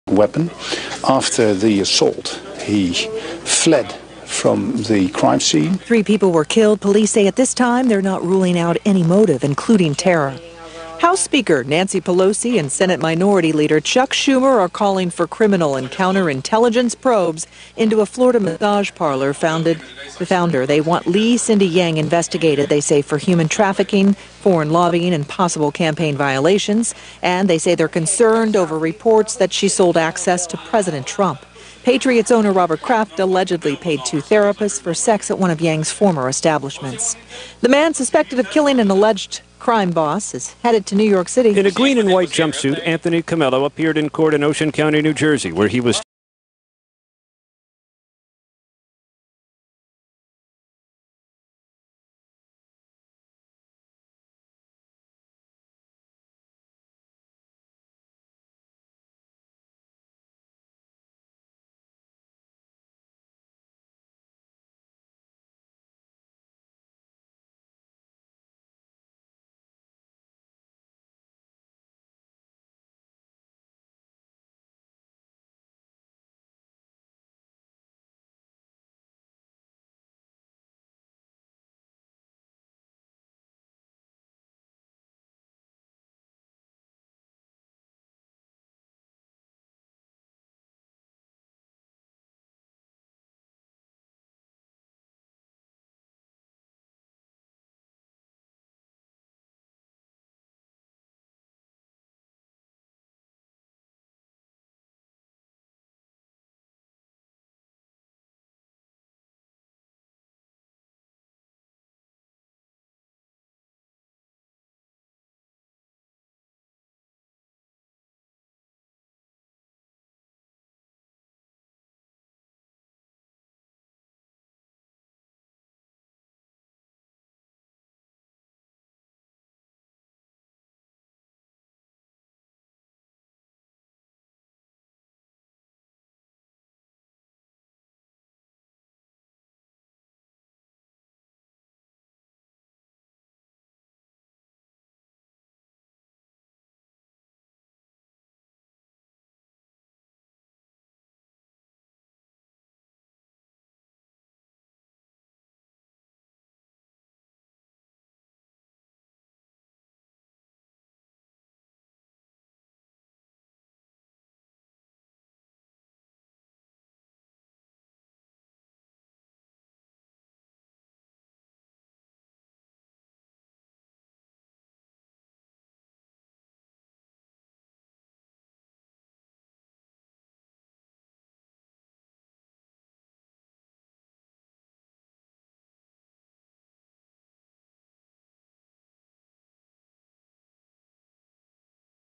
weapon. After the assault, he fled from the crime scene. 3 people were killed. Police say at this time they're not ruling out any motive, including terror. House Speaker Nancy Pelosi and Senate Minority Leader Chuck Schumer are calling for criminal and counterintelligence probes into a Florida massage parlor the founder. They want Lee Cindy Yang investigated, they say, for human trafficking, foreign lobbying, and possible campaign violations. And they say they're concerned over reports that she sold access to President Trump. Patriots owner Robert Kraft allegedly paid 2 therapists for sex at one of Yang's former establishments. The man suspected of killing an alleged crime boss is headed to New York City. In a green and white jumpsuit, Anthony Camello appeared in court in Ocean County, New Jersey, where he was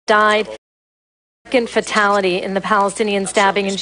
died. Second fatality in the Palestinian stabbing in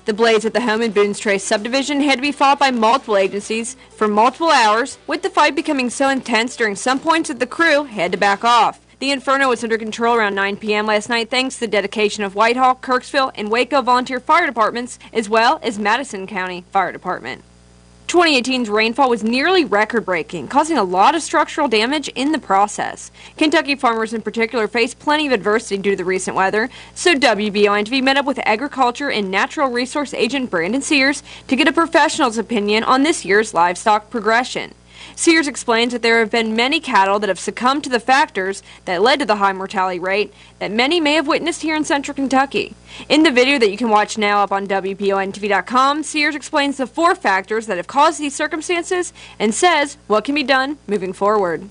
The blaze at the home in Boone's Trace subdivision had to be fought by multiple agencies for multiple hours, with the fight becoming so intense during some points that the crew had to back off. The inferno was under control around 9 p.m. last night thanks to the dedication of Whitehall, Kirksville, and Waco volunteer fire departments, as well as Madison County Fire Department. 2018's rainfall was nearly record-breaking, causing a lot of structural damage in the process. Kentucky farmers in particular faced plenty of adversity due to the recent weather, so WBON-TV met up with Agriculture and Natural Resource Agent Brandon Sears to get a professional's opinion on this year's livestock progression. Sears explains that there have been many cattle that have succumbed to the factors that led to the high mortality rate that many may have witnessed here in central Kentucky. In the video that you can watch now up on WBONTV.com, Sears explains the 4 factors that have caused these circumstances and says what can be done moving forward.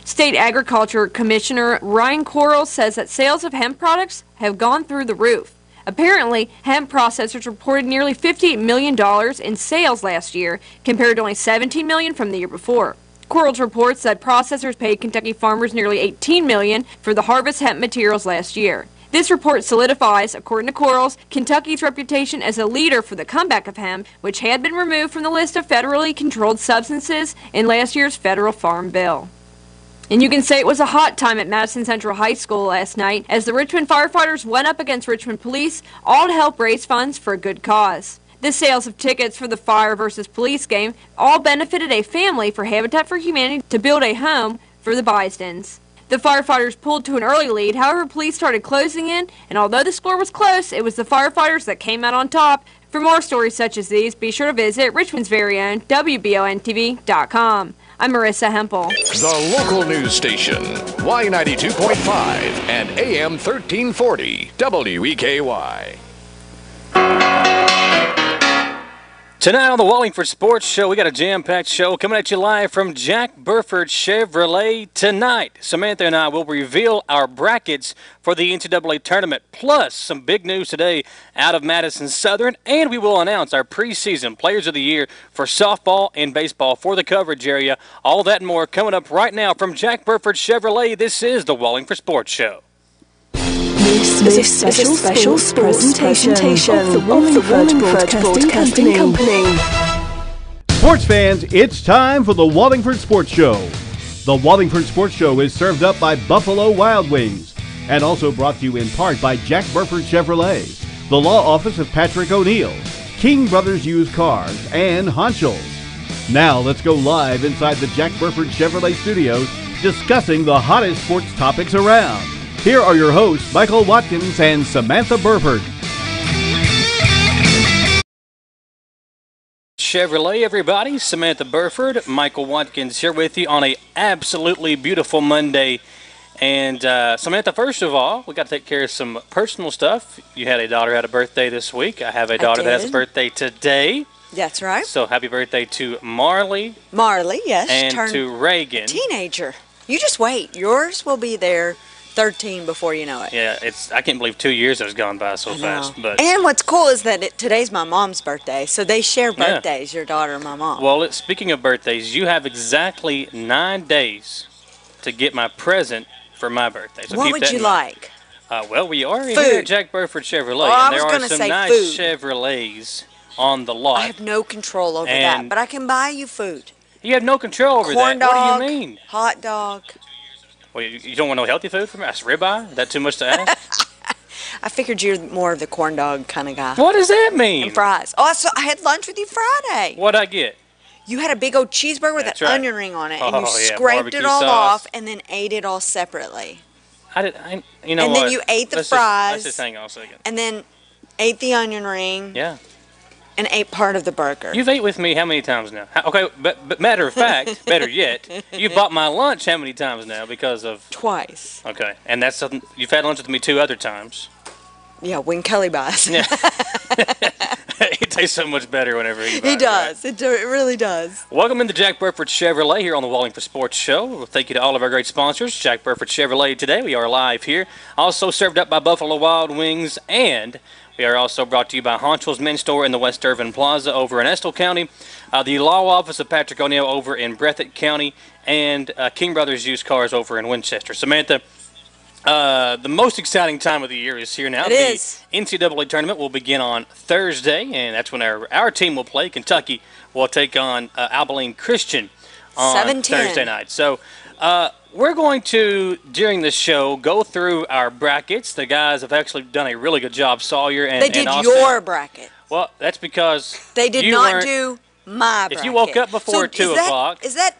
State Agriculture Commissioner Ryan Quarles says that sales of hemp products have gone through the roof. Apparently, hemp processors reported nearly $58 million in sales last year, compared to only $17 million from the year before. Quarles reports that processors paid Kentucky farmers nearly $18 million for the harvest hemp materials last year. This report solidifies, according to Quarles, Kentucky's reputation as a leader for the comeback of hemp, which had been removed from the list of federally controlled substances in last year's federal farm bill. And you can say it was a hot time at Madison Central High School last night as the Richmond firefighters went up against Richmond police, all to help raise funds for a good cause. The sales of tickets for the fire versus police game all benefited a family for Habitat for Humanity to build a home for the Bisons. The firefighters pulled to an early lead, however police started closing in, and although the score was close, it was the firefighters that came out on top. For more stories such as these, be sure to visit Richmond's very own WBONTV.com. I'm Marissa Hempel. The local news station, Y92.5 and AM 1340, WEKY. Tonight on the Wallingford Sports Show, we got a jam-packed show coming at you live from Jack Burford Chevrolet tonight. Samantha and I will reveal our brackets for the NCAA tournament, plus some big news today out of Madison Southern, and we will announce our preseason Players of the Year for softball and baseball for the coverage area. All that and more coming up right now from Jack Burford Chevrolet. This is the Wallingford Sports Show. This is a special sports presentation of the Wallingford Broadcasting Company. Sports fans, it's time for the Wallingford Sports Show. The Wallingford Sports Show is served up by Buffalo Wild Wings and also brought to you in part by Jack Burford Chevrolet, the law office of Patrick O'Neill, King Brothers Used Cars, and Honchels. Now let's go live inside the Jack Burford Chevrolet studios discussing the hottest sports topics around. Here are your hosts, Michael Watkins and Samantha Burford. Chevrolet, everybody. Samantha Burford, Michael Watkins here with you on a absolutely beautiful Monday. And Samantha, first of all, we got to take care of some personal stuff. You had a daughter who had a birthday this week. I have a daughter that has a birthday today. That's right. So happy birthday to Marley. Marley, yes. And to Reagan. Teenager. You just wait. Yours will be there 13 before you know it. Yeah, I can't believe 2 years has gone by so fast. But and what's cool is that today's my mom's birthday, so they share birthdays, your daughter and my mom. Well, speaking of birthdays, you have exactly 9 days to get my present for my birthday. So what would you like? Well, we are here at Jack Burford Chevrolet, and there are some nice Chevrolets on the lot. I have no control over that, but I can buy you food. You have no control over that? Corn dog, what do you mean? Hot dog. Well, you don't want no healthy food from me? That's ribeye? Is that too much to ask? I figured you're more of the corn dog kind of guy. What does that mean? And fries. Oh, I had lunch with you Friday. What'd I get? You had a big old cheeseburger with an onion ring on it, and you scraped it all off and then ate it all separately. And then you ate the fries. Let's just hang on a second. And then ate the onion ring. Yeah. And ate part of the burger. You've ate with me how many times now? Okay, but matter of fact, better yet, you bought my lunch how many times now because of... Twice. Okay, and that's something... You've had lunch with me 2 other times. Yeah, when Kelly buys. Yeah. It tastes so much better whenever he buys. He does. Right? It really does. Welcome into Jack Burford Chevrolet here on the Wallingford Sports Show. Well, thank you to all of our great sponsors. Jack Burford Chevrolet today. We are live here. Also served up by Buffalo Wild Wings, and we are also brought to you by Honchel's Men's Store in the West Irvin Plaza over in Estill County, the law office of Patrick O'Neill over in Breathitt County, and King Brothers Used Cars over in Winchester. Samantha, the most exciting time of the year is here now. It is. The NCAA tournament will begin on Thursday, and that's when our team will play. Kentucky will take on Abilene Christian on Thursday night. So we're going to, during the show, go through our brackets. The guys have actually done a really good job, Sawyer and They did Austin. your bracket. Well, that's because they did not do my bracket. If you woke up before 2 o'clock. Is that...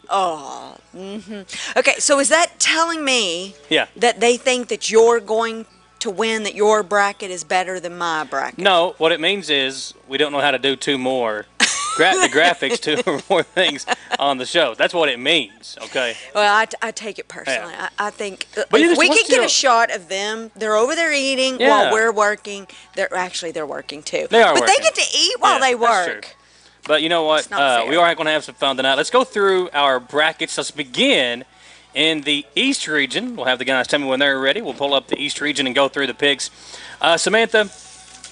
Oh, Okay, so is that telling me that they think that you're going to win, that your bracket is better than my bracket? No, what it means is we don't know how to do 2 more the graphics to more things on the show. That's what it means, okay? Well, I take it personally. Yeah. I think But if we could get a shot of them, they're over there eating while we're working. They're working too. They are but working. they get to eat while they that's true. work. But you know what? We are going to have some fun tonight. Let's go through our brackets. Let's begin in the East region. We'll have the guys tell me when they're ready. We'll pull up the East region and go through the picks. Samantha,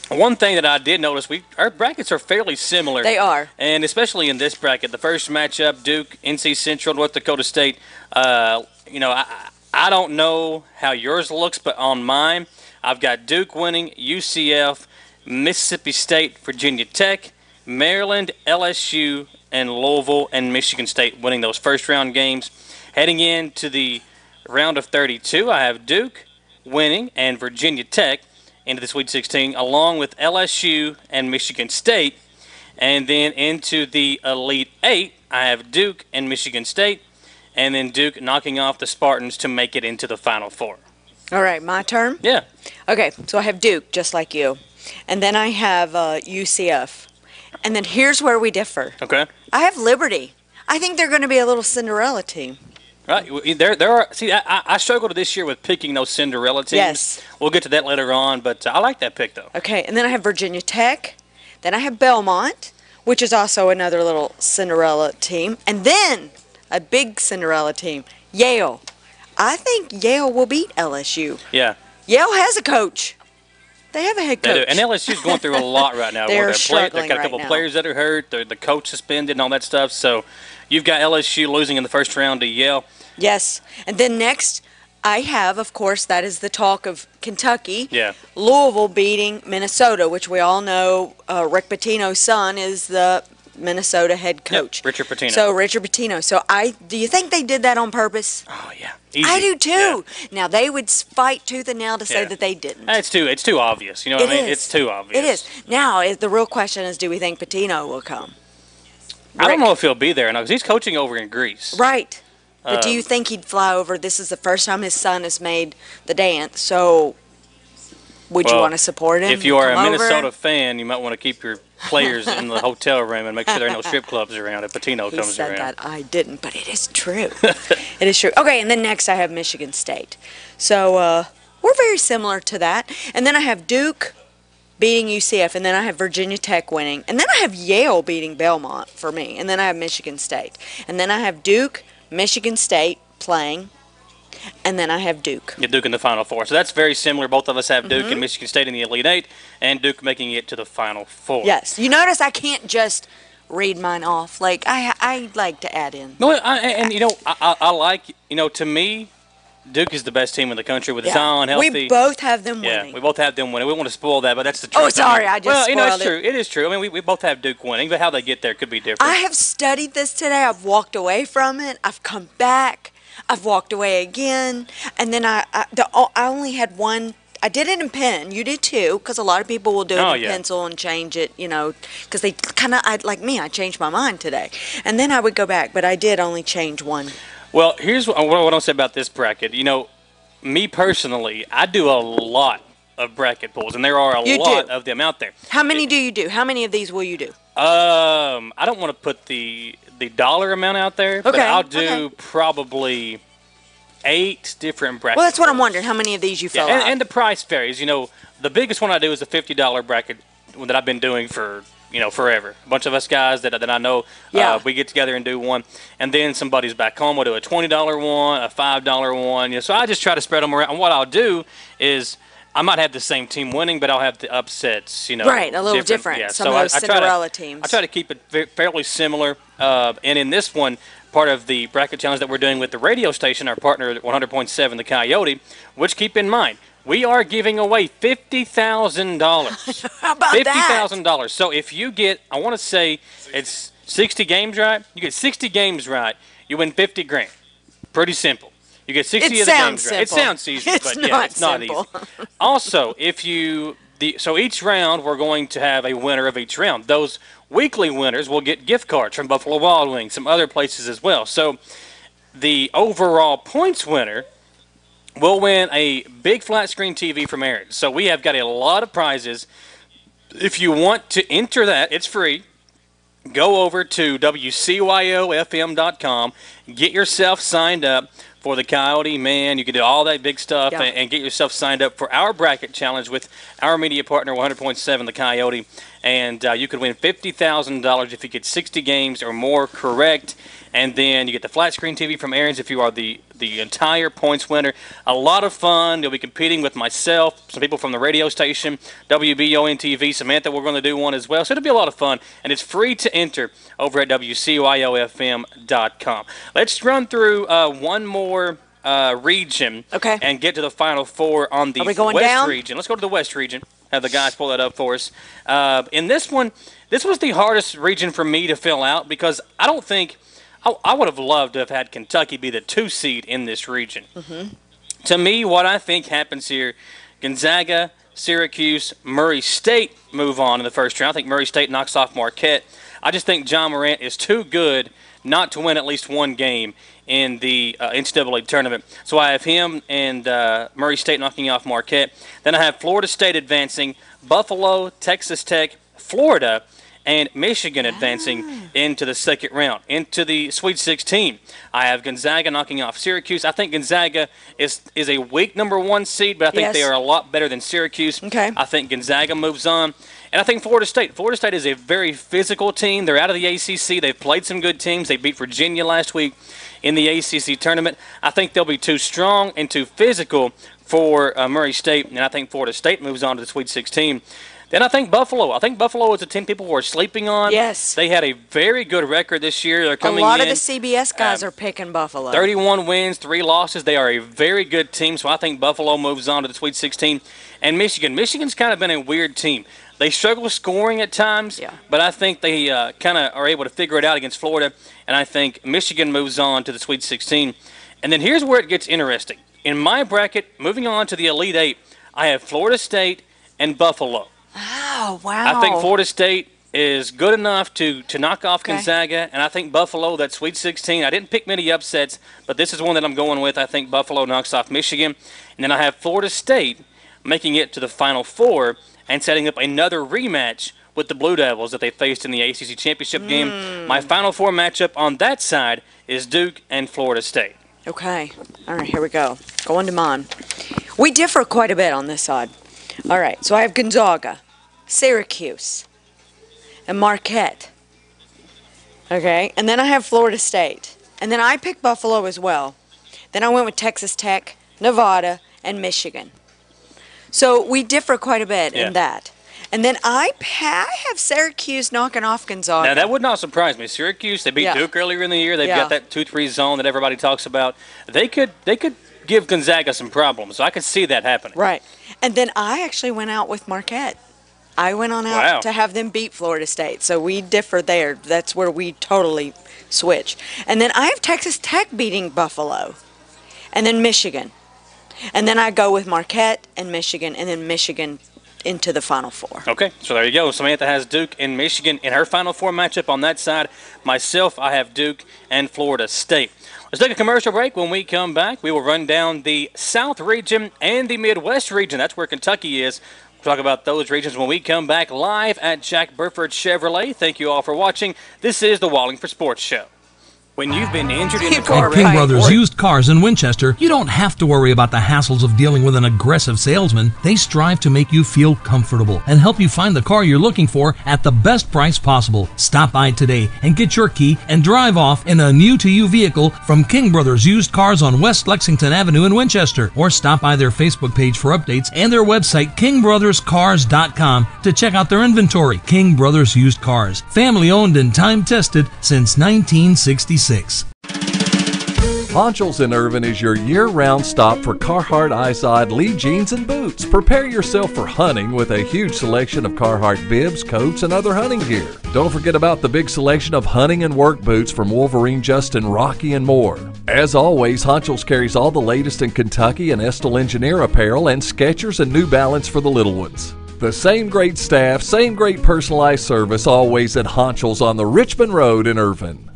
one thing that I did notice, our brackets are fairly similar. They are. And especially in this bracket, the first matchup, Duke, NC Central, North Dakota State, I don't know how yours looks, but on mine, I've got Duke winning, UCF, Mississippi State, Virginia Tech, Maryland, LSU, and Louisville and Michigan State winning those first-round games. Heading into the round of 32, I have Duke winning and Virginia Tech into the Sweet 16, along with LSU and Michigan State. And then into the Elite 8, I have Duke and Michigan State, and then Duke knocking off the Spartans to make it into the Final Four. All right, my turn? Yeah. Okay, so I have Duke, just like you. And then I have UCF. And then here's where we differ. Okay. I have Liberty. I think they're going to be a little Cinderella team. Right. There are. See, I struggled this year with picking those Cinderella teams. Yes. We'll get to that later on, but I like that pick, though. Okay, and then I have Virginia Tech. Then I have Belmont, which is also another little Cinderella team. And then a big Cinderella team, Yale. I think Yale will beat LSU. Yeah. Yale has a coach. They have a head coach. They do. And LSU's going through a lot right now. They're They've struggling got a right couple now. players that are hurt. The coach suspended and all that stuff. So you've got LSU losing in the first round to Yale. Yes. And then next, I have, of course, that is the talk of Kentucky. Yeah. Louisville beating Minnesota, which we all know Rick Pitino's son is the Minnesota head coach. Yep, Richard Pitino. So Richard Pitino. So do you think they did that on purpose? Oh, yeah. Easy. I do too. Yeah. Now they would fight tooth and nail to say that they didn't. It's too obvious. You know what I mean? It's too obvious. It is. Now the real question is, do we think Pitino will come? I don't know if he'll be there because he's coaching over in Greece. Right. But do you think he'd fly over? This is the first time his son has made the dance. So would you want to support him? If you are a Come Minnesota over? fan, you might want to keep your players in the hotel room and make sure there are no strip clubs around if Pitino He comes said around. that. I didn't, but it is true. It is true. Okay, and then next I have Michigan State. So we're very similar to that. And then I have Duke beating UCF, and then I have Virginia Tech winning. And then I have Yale beating Belmont for me. And then I have Michigan State. And then I have Duke, Michigan State playing. And then I have Duke. Yeah, Duke in the Final Four. So that's very similar. Both of us have Duke and Michigan State in the Elite Eight, and Duke making it to the Final Four. Yes. You notice I can't just read mine off. Like, I like to add in. No, I like, to me, Duke is the best team in the country with Zion healthy. We both have them winning. Yeah, we both have them winning. We want to spoil that, but that's the truth. Oh, sorry, I just spoiled it's true. It is true. I mean, we both have Duke winning, but how they get there could be different. I have studied this today. I've walked away from it. I've come back. I've walked away again. And then I only had one. I did it in pen. You did too, because a lot of people will do it in pencil and change it, because they kind of, like me, I changed my mind today. And then I would go back, but I did only change one. Well, here's what I'll say about this bracket. Me personally, I do a lot of bracket pulls, and there are a lot of them out there. How many do you do? How many of these will you do? I don't want to put the dollar amount out there, but I'll do probably 8 different brackets. Well, that's what I'm wondering. How many of these you fill out? And the price varies. The biggest one I do is a $50 bracket that I've been doing for forever. A bunch of us guys that I know, we get together and do one. And then some buddies back home will do a $20 one, a $5 one. So I just try to spread them around. And what I'll do is I might have the same team winning, but I'll have the upsets, Right, a little different. Yeah. Some of those Cinderella teams. I try to keep it fairly similar. And in this one, part of the bracket challenge that we're doing with the radio station, our partner at 100.7, the Coyote, which keep in mind, we are giving away $50,000. How about that? $50,000. So if you get, I want to say it's 60 games right. You get 60 games right, you win $50,000. Pretty simple. You get 60 of the games right. It sounds easy, but it's not easy. Also, so each round we're going to have a winner of each round. Those weekly winners will get gift cards from Buffalo Wild Wings, some other places as well. So the overall points winner will win a big flat screen TV from Aaron. So we have got a lot of prizes. If you want to enter that, it's free. go over to WCYOFM.com, get yourself signed up for the Coyote. Man, you can do all that big stuff and get yourself signed up for our bracket challenge with our media partner, 100.7 The Coyote. And you could win $50,000 if you get 60 games or more correct. And then you get the flat screen TV from Aaron's if you are the entire points winner. A lot of fun. You'll be competing with myself, some people from the radio station, WBON TV, Samantha. We're going to do one as well. So it'll be a lot of fun. And it's free to enter over at WCYOFM.com. Let's run through one more region and get to the Final Four on the West region. Let's go to the West region. Have the guys pull that up for us. In this one, this was the hardest region for me to fill out because I don't think I would have loved to have had Kentucky be the 2 seed in this region. To me, what I think happens here, Gonzaga, Syracuse, Murray State move on in the first round. I think Murray State knocks off Marquette. I just think John Morant is too good not to win at least one game in the NCAA tournament. So I have him and Murray State knocking off Marquette. Then I have Florida State advancing, Buffalo, Texas Tech, Florida, and Michigan advancing into the second round, into the Sweet 16. I have Gonzaga knocking off Syracuse. I think Gonzaga is a weak number 1 seed, but I think they are a lot better than Syracuse. I think Gonzaga moves on. And I think Florida State. Florida State is a very physical team. They're out of the ACC. They've played some good teams. They beat Virginia last week in the ACC tournament. I think they'll be too strong and too physical for Murray State, and I think Florida State moves on to the Sweet 16. Then I think Buffalo. I think Buffalo is a team people were sleeping on. Yes. They had a very good record this year. They're coming in. A lot of the CBS guys are picking Buffalo. 31 wins, 3 losses. They are a very good team, so I think Buffalo moves on to the Sweet 16. And Michigan. Michigan's kind of been a weird team. They struggle scoring at times, but I think they kind of are able to figure it out against Florida, and I think Michigan moves on to the Sweet 16. And then here's where it gets interesting. In my bracket, moving on to the Elite 8, I have Florida State and Buffalo. Oh, wow. I think Florida State is good enough to knock off Gonzaga, and I think Buffalo, that Sweet 16, I didn't pick many upsets, but this is one that I'm going with. I think Buffalo knocks off Michigan. And then I have Florida State making it to the Final Four and setting up another rematch with the Blue Devils that they faced in the ACC Championship game. My Final Four matchup on that side is Duke and Florida State. Okay. All right, here we go. Going to mine. We differ quite a bit on this side. All right, so I have Gonzaga, Syracuse, and Marquette. Okay, and then I have Florida State. And then I picked Buffalo as well. Then I went with Texas Tech, Nevada, and Michigan. So we differ quite a bit in that. And then I have Syracuse knocking off Gonzaga. Now, that would not surprise me. Syracuse, they beat Duke earlier in the year. They've got that 2-3 zone that everybody talks about. They could give Gonzaga some problems. So I could see that happening. Right. And then I actually went out with Marquette. I went on out to have them beat Florida State. So we differ there. That's where we totally switch. And then I have Texas Tech beating Buffalo. And then Michigan. And then I go with Marquette and Michigan, and then Michigan into the Final Four. Okay, so there you go. Samantha has Duke and Michigan in her Final Four matchup on that side. Myself, I have Duke and Florida State. Let's take a commercial break. When we come back, we will run down the South region and the Midwest region. That's where Kentucky is. We'll talk about those regions when we come back live at Jack Burford Chevrolet. Thank you all for watching. This is the Wallingford Sports Show. When you've been injured in a car At King Brothers Used Cars in Winchester, you don't have to worry about the hassles of dealing with an aggressive salesman. They strive to make you feel comfortable and help you find the car you're looking for at the best price possible. Stop by today and get your key and drive off in a new-to-you vehicle from King Brothers Used Cars on West Lexington Avenue in Winchester, or stop by their Facebook page for updates and their website, kingbrotherscars.com, to check out their inventory. King Brothers Used Cars, family-owned and time-tested since 1966. Ponchos in Irvin is your year-round stop for Carhartt, Izod, Lee jeans, and boots. Prepare yourself for hunting with a huge selection of Carhartt bibs, coats, and other hunting gear. Don't forget about the big selection of hunting and work boots from Wolverine, Justin, Rocky, and more. As always, Honchos carries all the latest in Kentucky and Estill Engineer apparel and Skechers and New Balance for the little ones. The same great staff, same great personalized service always at Honchos on the Richmond Road in Irvin.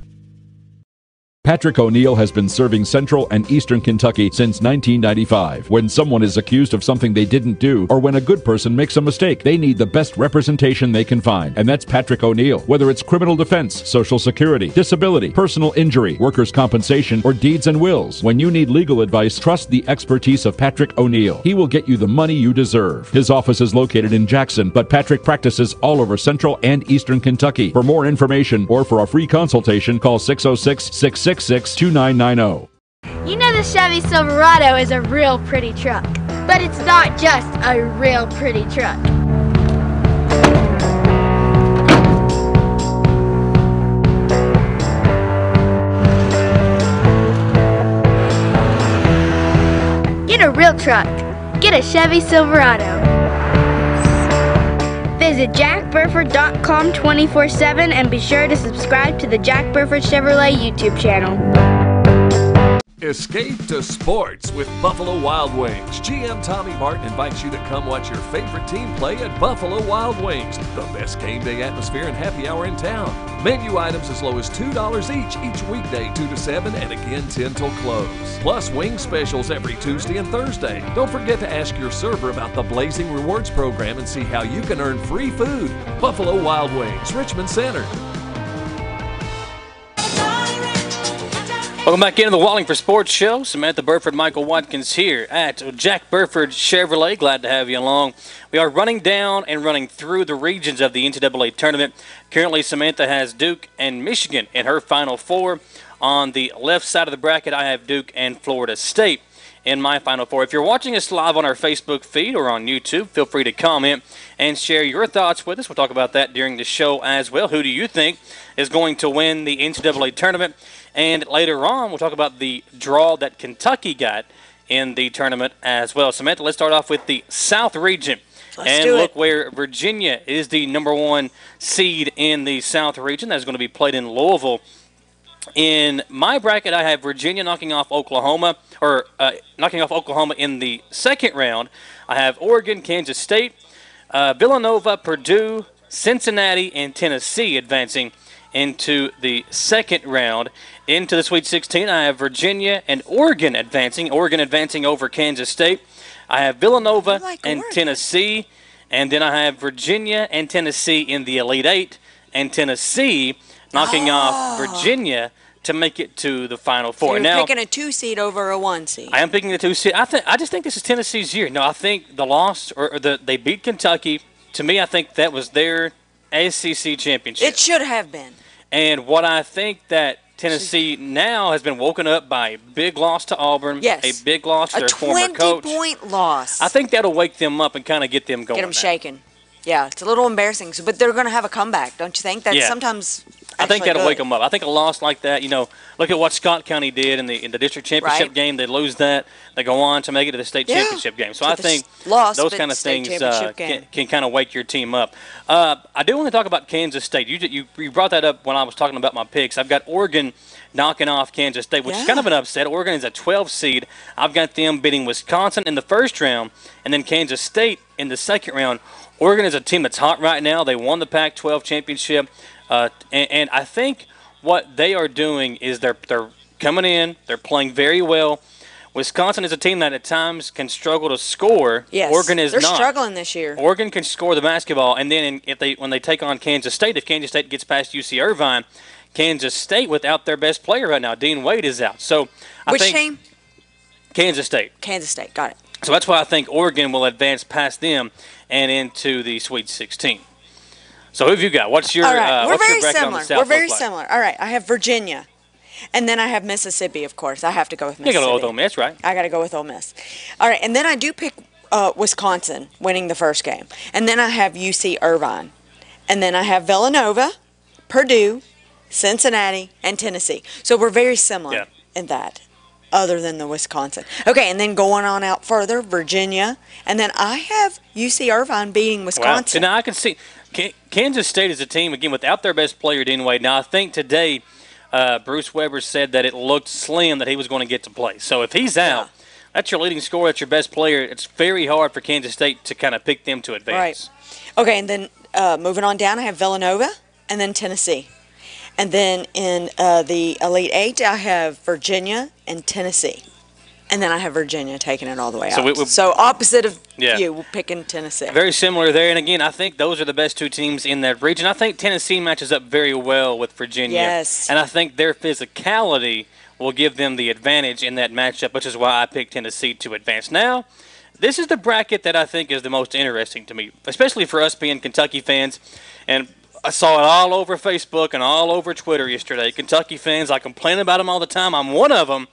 Patrick O'Neill has been serving Central and Eastern Kentucky since 1995. When someone is accused of something they didn't do, or when a good person makes a mistake, they need the best representation they can find. And that's Patrick O'Neill. Whether it's criminal defense, Social Security, disability, personal injury, workers' compensation, or deeds and wills, when you need legal advice, trust the expertise of Patrick O'Neill. He will get you the money you deserve. His office is located in Jackson, but Patrick practices all over Central and Eastern Kentucky. For more information or for a free consultation, call 606-666-2990. You know the Chevy Silverado is a real pretty truck, but it's not just a real pretty truck. Get a real truck. Get a Chevy Silverado. Visit jackburford.com 24/7 and be sure to subscribe to the Jack Burford Chevrolet YouTube channel. Escape to sports with Buffalo Wild Wings. GM Tommy Martin invites you to come watch your favorite team play at Buffalo Wild Wings, the best game day atmosphere and happy hour in town. Menu items as low as $2 each weekday 2 to 7 and again 10 till close. Plus wing specials every Tuesday and Thursday. Don't forget to ask your server about the Blazing Rewards program and see how you can earn free food. Buffalo Wild Wings, Richmond Center. Welcome back into the Wallingford Sports Show. Samantha Burford, Michael Watkins here at Jack Burford Chevrolet. Glad to have you along. We are running down and running through the regions of the NCAA tournament. Currently, Samantha has Duke and Michigan in her Final Four. On the left side of the bracket, I have Duke and Florida State in my Final Four. If you're watching us live on our Facebook feed or on YouTube, feel free to comment and share your thoughts with us. We'll talk about that during the show as well. Who do you think is going to win the NCAA tournament? And later on, we'll talk about the draw that Kentucky got in the tournament as well. Samantha, let's start off with the South region. And look where Virginia is the number 1 seed in the South region. That's going to be played in Louisville. In my bracket, I have Virginia knocking off Oklahoma in the second round. I have Oregon, Kansas State, Villanova, Purdue, Cincinnati, and Tennessee advancing into the second round. Into the Sweet 16, I have Virginia and Oregon advancing. Oregon advancing over Kansas State. I have Villanova and Tennessee. And then I have Virginia and Tennessee in the Elite Eight. And Tennessee knocking off Virginia to make it to the Final Four. So you're now, picking a 2 seed over a 1 seed. I am picking a 2 seed. I just think this is Tennessee's year. No, I think the loss they beat Kentucky. To me, I think that was their SEC championship. It should have been. And what I think that Tennessee now has been woken up by a big loss to Auburn, a big loss to their former coach. A 20-point loss. I think that'll wake them up and kind of get them going. Get them shaking. Yeah, it's a little embarrassing, but they're going to have a comeback, don't you think? That's sometimes I think that'll wake them up. I think a loss like that, look at what Scott County did in the district championship game. They lose that. They go on to make it to the state championship game. So I think those kind of things can kind of wake your team up. I do want to talk about Kansas State. You brought that up when I was talking about my picks. I've got Oregon knocking off Kansas State, which is kind of an upset. Oregon is a 12 seed. I've got them beating Wisconsin in the first round and then Kansas State in the second round. Oregon is a team that's hot right now. They won the Pac-12 championship. And I think what they are doing is they're coming in. They're playing very well. Wisconsin is a team that at times can struggle to score. Yes, Oregon is they're not. struggling this year. Oregon can score the basketball, and then when they take on Kansas State, if Kansas State gets past UC Irvine, Kansas State without their best player right now, Dean Wade, is out. So Which team? Kansas State. Kansas State, got it. So that's why I think Oregon will advance past them and into the Sweet 16. So who have you got? What's your what's your bracket on the South? We're very similar. All right, I have Virginia, and then I have Mississippi. Of course, I have to go with Mississippi. You got to go with Ole Miss, right? I got to go with Ole Miss. All right, and then I do pick Wisconsin winning the first game, and then I have UC Irvine, and then I have Villanova, Purdue, Cincinnati, and Tennessee. So we're very similar in that, other than the Wisconsin. Okay, and then going on out further, Virginia, and then I have UC Irvine beating Wisconsin. Wow. So now I can see Kansas State is a team, again, without their best player, Dean Wade. Now, I think today Bruce Weber said that it looked slim that he was going to get to play. So if he's out, that's your leading scorer, that's your best player. It's very hard for Kansas State to kind of pick them to advance. Right. Okay, and then moving on down, I have Villanova and then Tennessee. And then in the Elite Eight, I have Virginia and Tennessee. And then I have Virginia taking it all the way out. So opposite of you, picking Tennessee. Very similar there. And again, I think those are the best two teams in that region. I think Tennessee matches up very well with Virginia. Yes. And I think their physicality will give them the advantage in that matchup, which is why I picked Tennessee to advance. Now, this is the bracket that I think is the most interesting to me, especially for us being Kentucky fans. And I saw it all over Facebook and all over Twitter yesterday. Kentucky fans, I complain about them all the time. I'm one of them.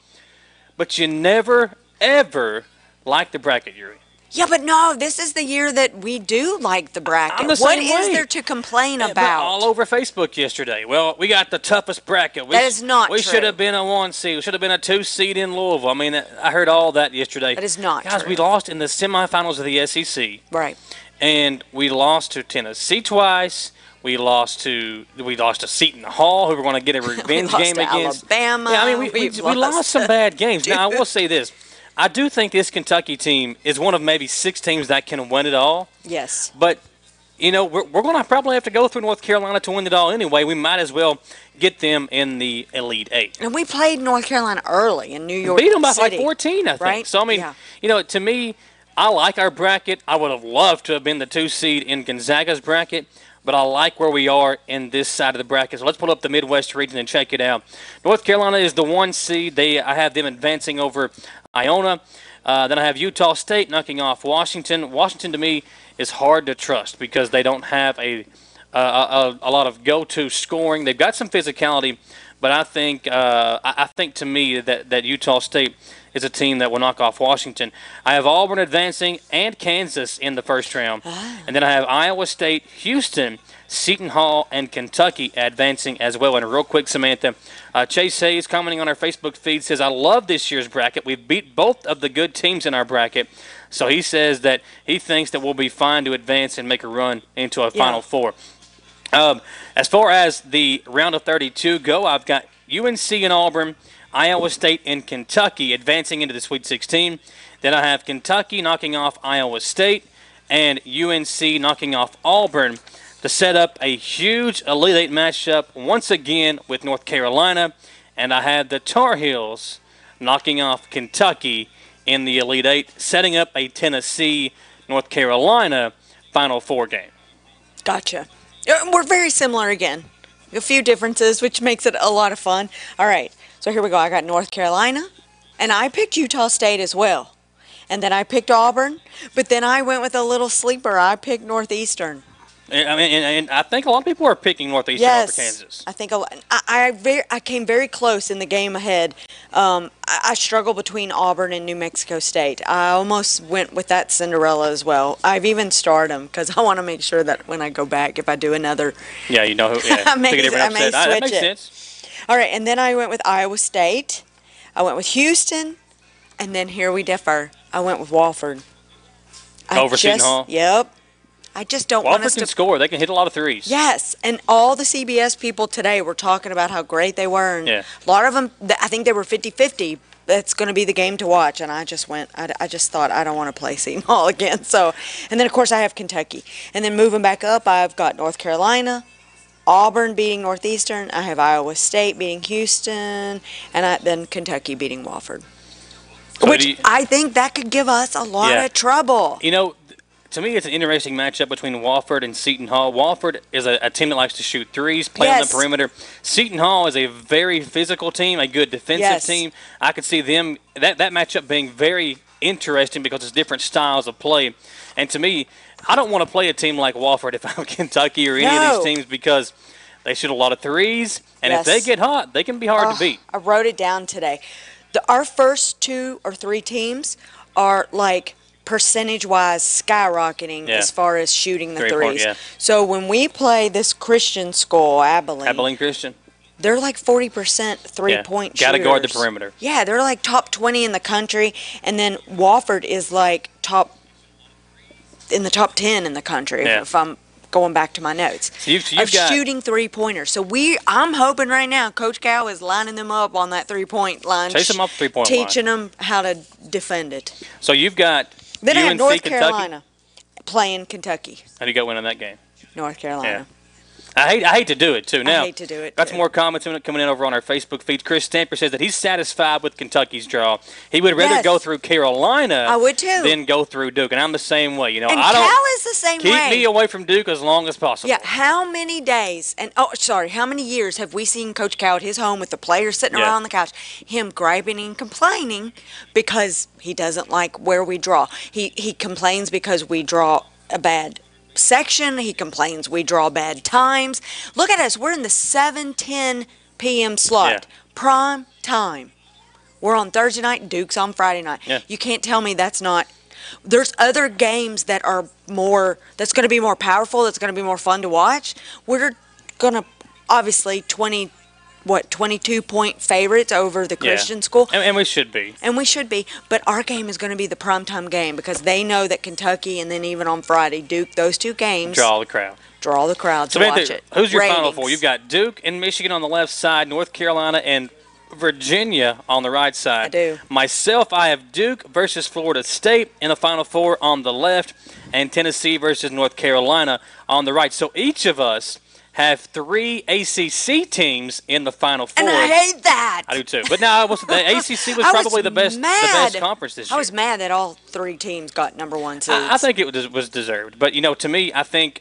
But you never, ever like the bracket you're in. Yeah, but no, this is the year that we do like the bracket. I'm the What same is way. there to complain But about? all over Facebook yesterday. Well, we got the toughest bracket. That is not We true. should have been a 1 seed. We should have been a 2 seed in Louisville. I mean, I heard all that yesterday. That is not Guys, true. we lost in the semifinals of the SEC. Right. And we lost to Tennessee twice. We lost to Seton Hall, who were going to get a revenge lost game to against Alabama. Yeah, I mean, we lost some bad games. Now, I will say this. I do think this Kentucky team is one of maybe 6 teams that can win it all. Yes. But, you know, we're going to probably have to go through North Carolina to win it all anyway. We might as well get them in the Elite Eight. And we played North Carolina early in New York Beat them by City. like 14, I think. Right? So, I mean, you know, to me, I like our bracket. I would have loved to have been the 2 seed in Gonzaga's bracket. But I like where we are in this side of the bracket. So let's pull up the Midwest region and check it out. North Carolina is the 1 seed. I have them advancing over Iona. Then I have Utah State knocking off Washington. Washington, to me, is hard to trust because they don't have a lot of go-to scoring. They've got some physicality, but I think to me that Utah State is a team that will knock off Washington. I have Auburn advancing and Kansas in the first round. And then I have Iowa State, Houston, Seton Hall, and Kentucky advancing as well. And real quick, Samantha, Chase Hayes commenting on our Facebook feed says, I love this year's bracket. We've beat both of the good teams in our bracket. So he says that he thinks that we'll be fine to advance and make a run into a Final Four. As far as the round of 32 go, I've got UNC and Auburn, Iowa State and Kentucky advancing into the Sweet 16. Then I have Kentucky knocking off Iowa State and UNC knocking off Auburn to set up a huge Elite Eight matchup once again with North Carolina. And I have the Tar Heels knocking off Kentucky in the Elite Eight, setting up a Tennessee-North Carolina Final Four game. Gotcha. We're very similar again. A few differences, which makes it a lot of fun. All right, so here we go. I got North Carolina, and I picked Utah State as well. And then I picked Auburn, but then I went with a little sleeper. I picked Northeastern. I mean, and I think a lot of people are picking Northeastern over Kansas. I think a lot. I came very close in the game ahead. I struggle between Auburn and New Mexico State. I almost went with that Cinderella as well. I've even starred them because I want to make sure that when I go back, if I do another, yeah, you know who. Yeah, I may switch that makes it. sense. All right, and then I went with Iowa State. I went with Houston, and then here we differ. I went with Wofford. Over Seton Hall. Yep. I just don't want us Wofford to can score. They can hit a lot of threes. Yes, and all the CBS people today were talking about how great they were. And a lot of them, I think they were 50-50. That's going to be the game to watch. And I just went, I just thought, I don't want to play Seton Hall again. So, and then, of course, I have Kentucky. And then moving back up, I've got North Carolina, Auburn beating Northeastern. I have Iowa State beating Houston. And then Kentucky beating Wofford. So Which I think that could give us a lot of trouble. You know, to me, it's an interesting matchup between Wofford and Seton Hall. Wofford is a team that likes to shoot threes, play on the perimeter. Seton Hall is a very physical team, a good defensive team. I could see them that matchup being very interesting because it's different styles of play. And to me, I don't want to play a team like Wofford if I'm Kentucky or any of these teams because they shoot a lot of threes, and if they get hot, they can be hard to beat. I wrote it down today. Our first 2 or 3 teams are like percentage-wise skyrocketing as far as shooting the threes. So when we play this Christian school, Abilene Christian, they're like 40% three-point shooters. Got to guard the perimeter. Yeah, they're like top 20 in the country, and then Wofford is like in the top 10 in the country. If I'm going back to my notes of shooting three-pointers. So I'm hoping right now Coach Cal is lining them up on that three-point line, chase them up three-point line, teaching them how to defend it. So you've got. Then UNC, I have North Kentucky. Carolina playing Kentucky. How do you got winning that game? North Carolina. I hate to do it, too. Now, I hate to do it, got some more comments coming in over on our Facebook feed. Chris Stamper says that he's satisfied with Kentucky's draw. He would rather go through Carolina I would too. than go through Duke, and I'm the same way. You know, And I don't Cal is the same keep way. me away from Duke as long as possible. Yeah, how many days how many years have we seen Coach Cal at his home with the players sitting around on the couch, him griping and complaining because he doesn't like where we draw. He complains because we draw a bad section. He complains we draw bad times. Look at us. We're in the 7:10 p.m. slot. Prime time. We're on Thursday night, Duke's on Friday night. Yeah. You can't tell me that's not. There's other games that are that's going to be more powerful, that's going to be more fun to watch. We're going to, obviously, 22-point favorites over the Christian school. And we should be. And we should be. But our game is going to be the primetime game because they know that Kentucky and then even on Friday, Duke, those two games. Draw the crowd. Draw the crowd to Samantha, watch it. Who's your Ratings. Final Four? You've got Duke and Michigan on the left side, North Carolina and Virginia on the right side. I do. Myself, I have Duke versus Florida State in the Final Four on the left and Tennessee versus North Carolina on the right. So each of us have 3 ACC teams in the Final Four. And I hate that. I do too. But now the ACC was probably the best conference this year. I was mad that all 3 teams got number 1 seeds. I think it was deserved. But, to me, I think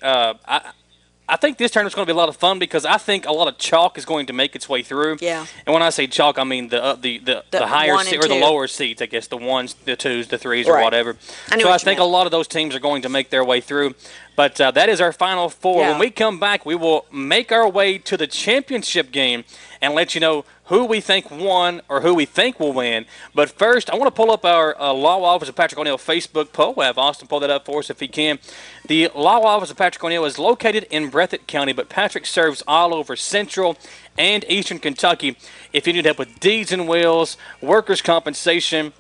I think this tournament's going to be a lot of fun because I think a lot of chalk is going to make its way through. Yeah. And when I say chalk, I mean the higher or the lower seeds, I guess, the 1s, the 2s, the 3s, or whatever. I think a lot of those teams are going to make their way through. But that is our Final Four. Yeah. When we come back, we will make our way to the championship game and let you know who we think won or who we think will win. But first, I want to pull up our Law Office of Patrick O'Neill Facebook poll. We'll have Austin pull that up for us if he can. The Law Office of Patrick O'Neill is located in Breathitt County, but Patrick serves all over Central and Eastern Kentucky. If you need help with deeds and wills, workers' compensation,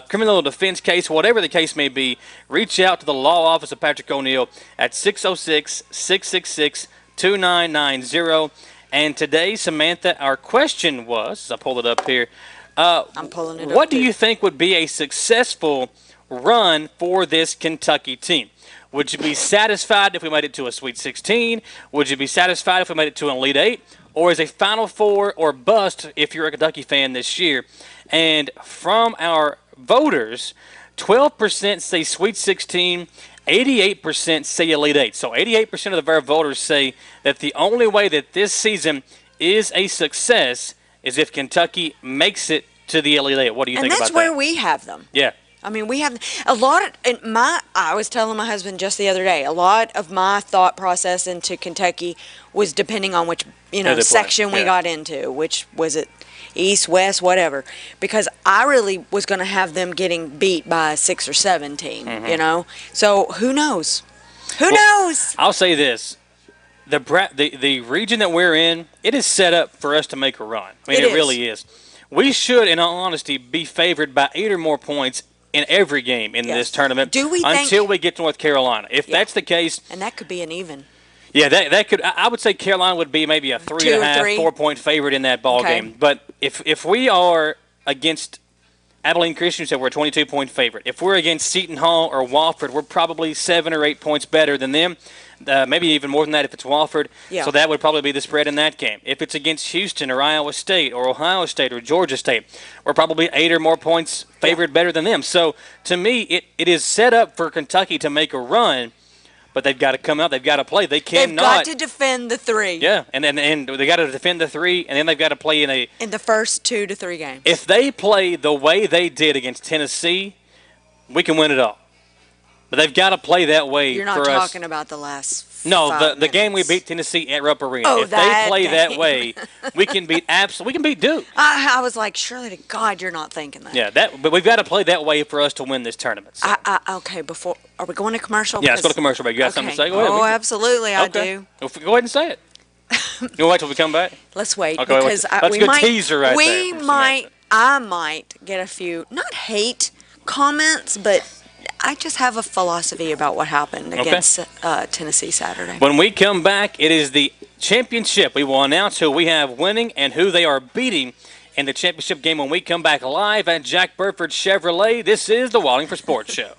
criminal defense case, whatever the case may be, reach out to the Law Office of Patrick O'Neill at 606-666-2990. And today, Samantha, our question was, I pulled it up here. I'm pulling it up. What do you think would be a successful run for this Kentucky team? Would you be satisfied if we made it to a Sweet 16? Would you be satisfied if we made it to an Elite 8? Or is a Final Four or bust if you're a Kentucky fan this year? And from our voters, 12% say Sweet 16, 88% say Elite 8. So 88% of our voters say that the only way that this season is a success is if Kentucky makes it to the Elite 8. What do you think about that? And that's where we have them. Yeah. I mean, we have a lot of I was telling my husband just the other day, a lot of my thought process into Kentucky was depending on which, section we got into, which was it East, West, whatever, because I really was going to have them getting beat by a 6 or 7 team, So who knows? Who knows? I'll say this. The region that we're in, it is set up for us to make a run. I mean, it really is. We should, in all honesty, be favored by 8 or more points in every game in this tournament until we get to North Carolina. If that's the case. And that could be an even. Yeah, that could. I would say Carolina would be maybe a 3.5, 4-point favorite in that ball game. But if we are against Abilene Christian, so we're a 22-point favorite. If we're against Seton Hall or Wofford, we're probably 7 or 8 points better than them. Maybe even more than that if it's Wofford. Yeah. So that would probably be the spread in that game. If it's against Houston or Iowa State or Ohio State or Georgia State, we're probably 8 or more points favored better than them. So to me, it is set up for Kentucky to make a run. But they've got to come out. They've got to play. They've got to defend the 3. Yeah, and they got to defend the 3, and then they've got to play in the first 2 to 3 games. If they play the way they did against Tennessee, we can win it all. But they've got to play that way. You're not talking about the last. The game we beat Tennessee at Rupp Arena. Oh, if they play that way, we can beat Duke. I was like, surely to God, you're not thinking that. Yeah, but we've got to play that way for us to win this tournament. So. Okay, are we going to commercial? Yeah, let's go to commercial break. You got something to say? Go ahead. Oh, absolutely, I do. Well, go ahead and say it. You want to wait till we come back? Let's wait because that's a good teaser right there. I might get a few not hate comments, but I just have a philosophy about what happened against Tennessee Saturday. When we come back, it is the championship. We will announce who we have winning and who they are beating in the championship game when we come back live at Jack Burford Chevrolet. This is the Wallingford Sports Show.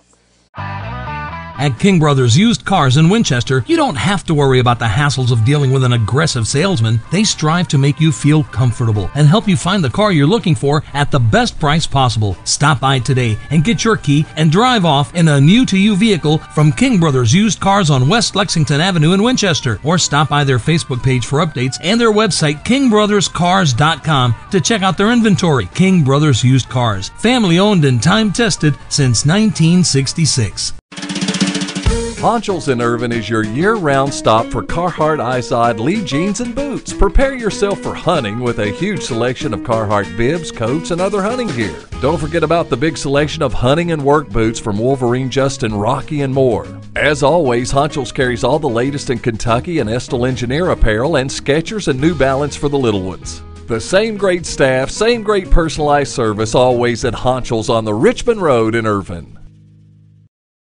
At King Brothers Used Cars in Winchester, you don't have to worry about the hassles of dealing with an aggressive salesman. They strive to make you feel comfortable and help you find the car you're looking for at the best price possible. Stop by today and get your key and drive off in a new-to-you vehicle from King Brothers Used Cars on West Lexington Avenue in Winchester, or stop by their Facebook page for updates and their website, kingbrotherscars.com, to check out their inventory. King Brothers Used Cars, family-owned and time-tested since 1966. Honchels in Irvin is your year-round stop for Carhartt Izod Lee jeans and boots. Prepare yourself for hunting with a huge selection of Carhartt bibs, coats, and other hunting gear. Don't forget about the big selection of hunting and work boots from Wolverine, Justin, Rocky, and more. As always, Honchels carries all the latest in Kentucky and Estill Engineer apparel and Skechers and New Balance for the little ones. The same great staff, same great personalized service always at Honchels on the Richmond Road in Irvin.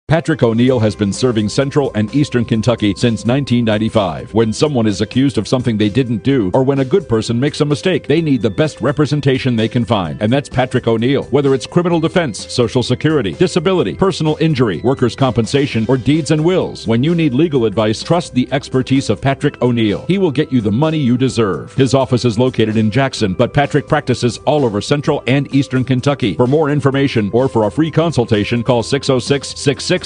Patrick O'Neill has been serving Central and Eastern Kentucky since 1995. When someone is accused of something they didn't do, or when a good person makes a mistake, they need the best representation they can find. And that's Patrick O'Neill. Whether it's criminal defense, Social Security, disability, personal injury, workers' compensation, or deeds and wills, when you need legal advice, trust the expertise of Patrick O'Neill. He will get you the money you deserve. His office is located in Jackson, but Patrick practices all over Central and Eastern Kentucky. For more information or for a free consultation, call 606-666-2990. You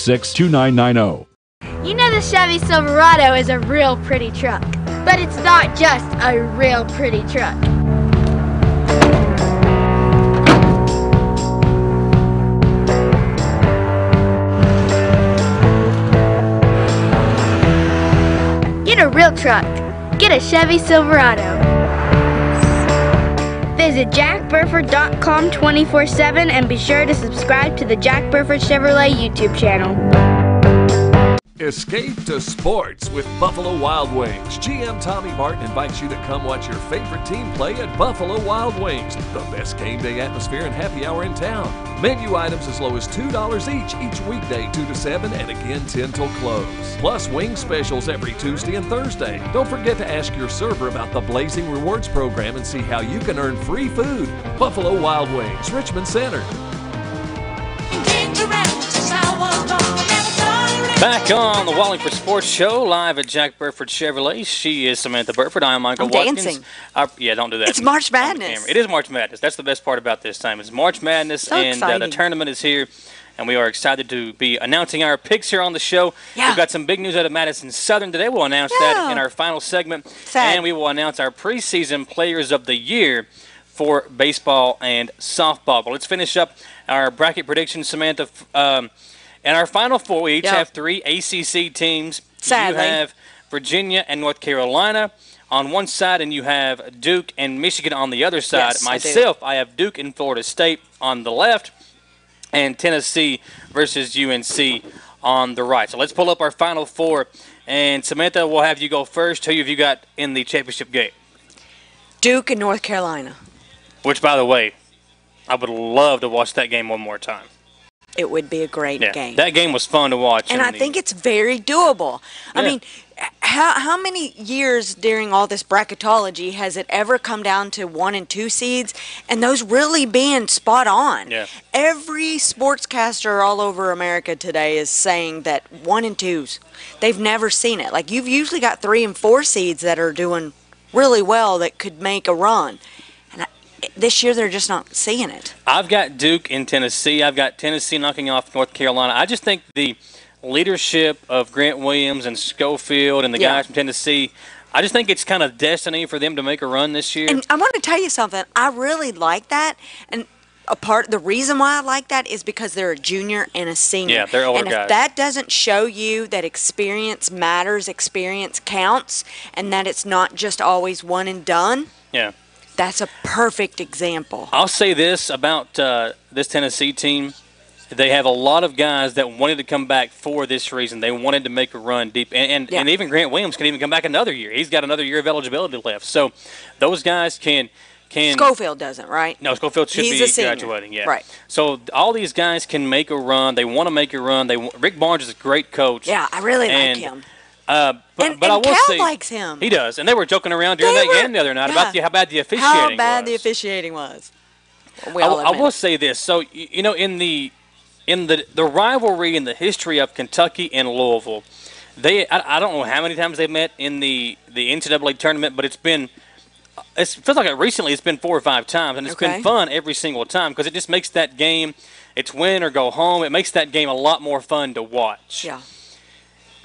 know the Chevy Silverado is a real pretty truck, but it's not just a real pretty truck. Get a real truck. Get a Chevy Silverado. Visit jackburford.com 24/7 and be sure to subscribe to the Jack Burford Chevrolet YouTube channel. Escape to sports with Buffalo Wild Wings. GM Tommy Martin invites you to come watch your favorite team play at Buffalo Wild Wings, the best game day atmosphere and happy hour in town. Menu items as low as $2 each weekday 2 to 7 and again 10 till close. Plus wing specials every Tuesday and Thursday. Don't forget to ask your server about the Blazing Rewards program and see how you can earn free food. Buffalo Wild Wings, Richmond Center. Back on the Wallingford Sports Show, live at Jack Burford Chevrolet. She is Samantha Burford. I am Michael Watkins. Dancing. Yeah, don't do that. It's March Madness. It is March Madness. That's the best part about this time. It's March Madness, So and the exciting. tournament is here, and we are excited to be announcing our picks here on the show. Yeah. We've got some big news out of Madison Southern today. We'll announce that in our final segment, and we will announce our preseason players of the year for baseball and softball. But let's finish up our bracket predictions, Samantha. And our Final Four, we each have 3 ACC teams. Sadly. You have Virginia and North Carolina on one side, and you have Duke and Michigan on the other side. Yes, Myself, I have Duke and Florida State on the left, and Tennessee versus UNC on the right. So let's pull up our Final Four. And Samantha, we'll have you go first. Who have you got in the championship game? Duke and North Carolina. Which, by the way, I would love to watch that game one more time. It would be a great game. That game was fun to watch. And I think it's very doable. I mean, how many years during all this bracketology has it ever come down to 1 and 2 seeds, and those really being spot on? Yeah. Every sportscaster all over America today is saying that 1 and 2s, they've never seen it. Like, you've usually got 3 and 4 seeds that are doing really well that could make a run. This year, they're just not seeing it. I've got Duke in Tennessee. I've got Tennessee knocking off North Carolina. I just think the leadership of Grant Williams and Schofield and the guys from Tennessee, I just think it's kind of destiny for them to make a run this year. And I want to tell you something. I really like that. And the reason why I like that is because they're a junior and a senior. Yeah, they're older and if guys. that doesn't show you that experience matters, experience counts, and that it's not just always one and done, that's a perfect example. I'll say this about this Tennessee team. They have a lot of guys that wanted to come back for this reason. They wanted to make a run deep. And even Grant Williams can even come back another year. He's got another year of eligibility left. So those guys can Schofield doesn't, right? No, Schofield should He's be a senior. graduating. Yeah. Right. So all these guys can make a run. They want to make a run. Rick Barnes is a great coach. Yeah, I really like him. But I will Cal say likes him. He does, and they were joking around during that game the other night about how bad the officiating How bad the officiating was. I will say this. So in the in the rivalry in the history of Kentucky and Louisville, I don't know how many times they've met in the NCAA tournament, but it feels like recently it's been 4 or 5 times, and it's been fun every single time because it just makes that game, it's win or go home, it makes that game a lot more fun to watch. Yeah.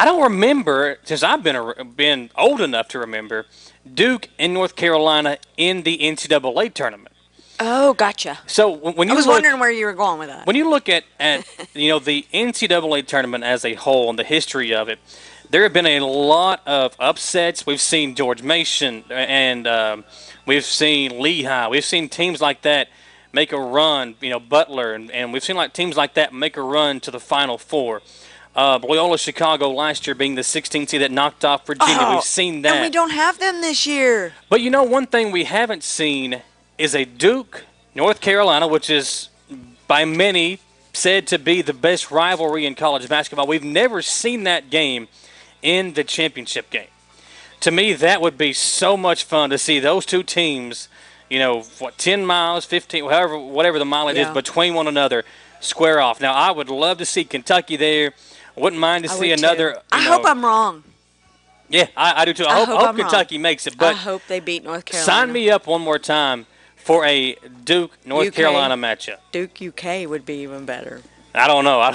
I don't remember, since I've been old enough to remember, Duke and North Carolina in the NCAA tournament. Oh, gotcha. So when you I was wondering where you were going with that. When you look at the NCAA tournament as a whole and the history of it, there have been a lot of upsets. We've seen George Mason and we've seen Lehigh. We've seen teams like that make a run, Butler, and we've seen teams like that make a run to the Final Four. Loyola Chicago last year being the 16th seed that knocked off Virginia. We've seen that. And we don't have them this year. But one thing we haven't seen is a Duke, North Carolina, which is by many said to be the best rivalry in college basketball. We've never seen that game in the championship game. To me, that would be so much fun to see those two teams, 10 miles, 15, whatever the mileage is between one another, square off. Now, I would love to see Kentucky there. I wouldn't mind to see another. I hope I'm wrong. Yeah, I do too. I hope Kentucky makes it. But I hope they beat North Carolina. Sign me up one more time for a Duke-North Carolina matchup. Duke UK would be even better. I don't know. I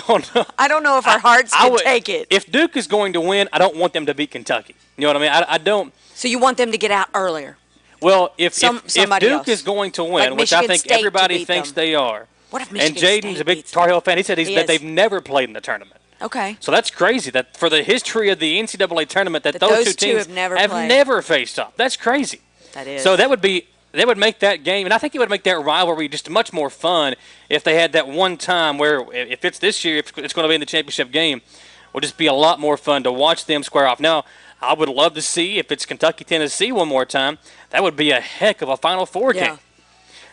don't know if our hearts can take it. If Duke is going to win, I don't want them to beat Kentucky. You know what I mean? I don't. So you want them to get out earlier? Well, if Duke else. is going to win, which I think everybody thinks they are, what if Michigan and Jaden's a big Tar Heel fan, he said that they've never played in the tournament. Okay. So that's crazy that for the history of the NCAA tournament that those two teams have never faced off. That's crazy. That is. So that would make that game, and I think it would make that rivalry just much more fun if they had that one time where if it's this year, if it's going to be in the championship game, it will just be a lot more fun to watch them square off. Now, I would love to see if it's Kentucky-Tennessee one more time. That would be a heck of a Final Four game.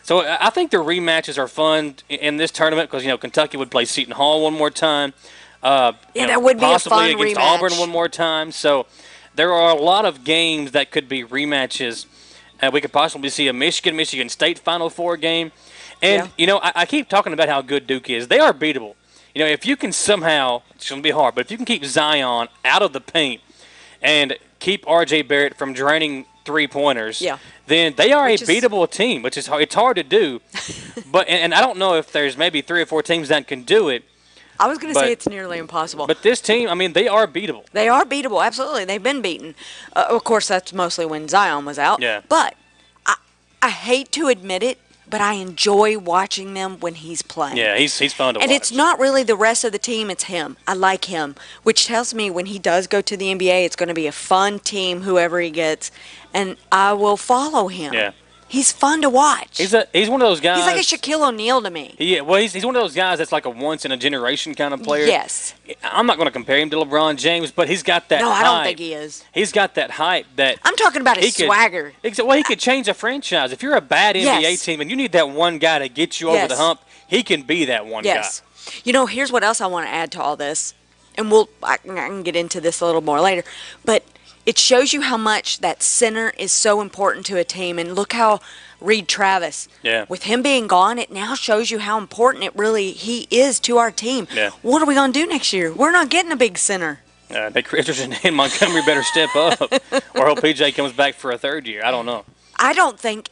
So I think the rematches are fun in this tournament because, Kentucky would play Seton Hall one more time. That would be a fun possibly against rematch. Auburn one more time. So there are a lot of games that could be rematches. We could possibly see a Michigan State Final Four game. And, I keep talking about how good Duke is. They are beatable. If you can somehow, it's going to be hard, but if you can keep Zion out of the paint and keep R.J. Barrett from draining three-pointers, then they are a beatable team, which is hard. It's hard to do. But and I don't know if there's maybe 3 or 4 teams that can do it. I was going to say it's nearly impossible. But this team, they are beatable. They are beatable, absolutely. They've been beaten. Of course, that's mostly when Zion was out. Yeah. But I hate to admit it, but I enjoy watching them when he's playing. Yeah, he's fun to watch. And it's not really the rest of the team, it's him. I like him, which tells me when he does go to the NBA, it's going to be a fun team, whoever he gets, and I will follow him. Yeah. He's fun to watch. He's one of those guys. He's like a Shaquille O'Neal to me. He's one of those guys that's like a once-in-a-generation kind of player. Yes. I'm not going to compare him to LeBron James, but he's got that hype. No, I don't think he is. He's got that hype that... I'm talking about his swagger. He could change a franchise. If you're a bad NBA team and you need that one guy to get you over the hump, he can be that one guy. Here's what else I want to add to all this, and I can get into this a little more later, but it shows you how much that center is so important to a team, and look how Reed Travis, with him being gone, it now shows you how important he is to our team. Yeah. What are we going to do next year? We're not getting a big center. Nick Richardson and Montgomery better step up, or hope PJ comes back for a third year. I don't know. I don't think...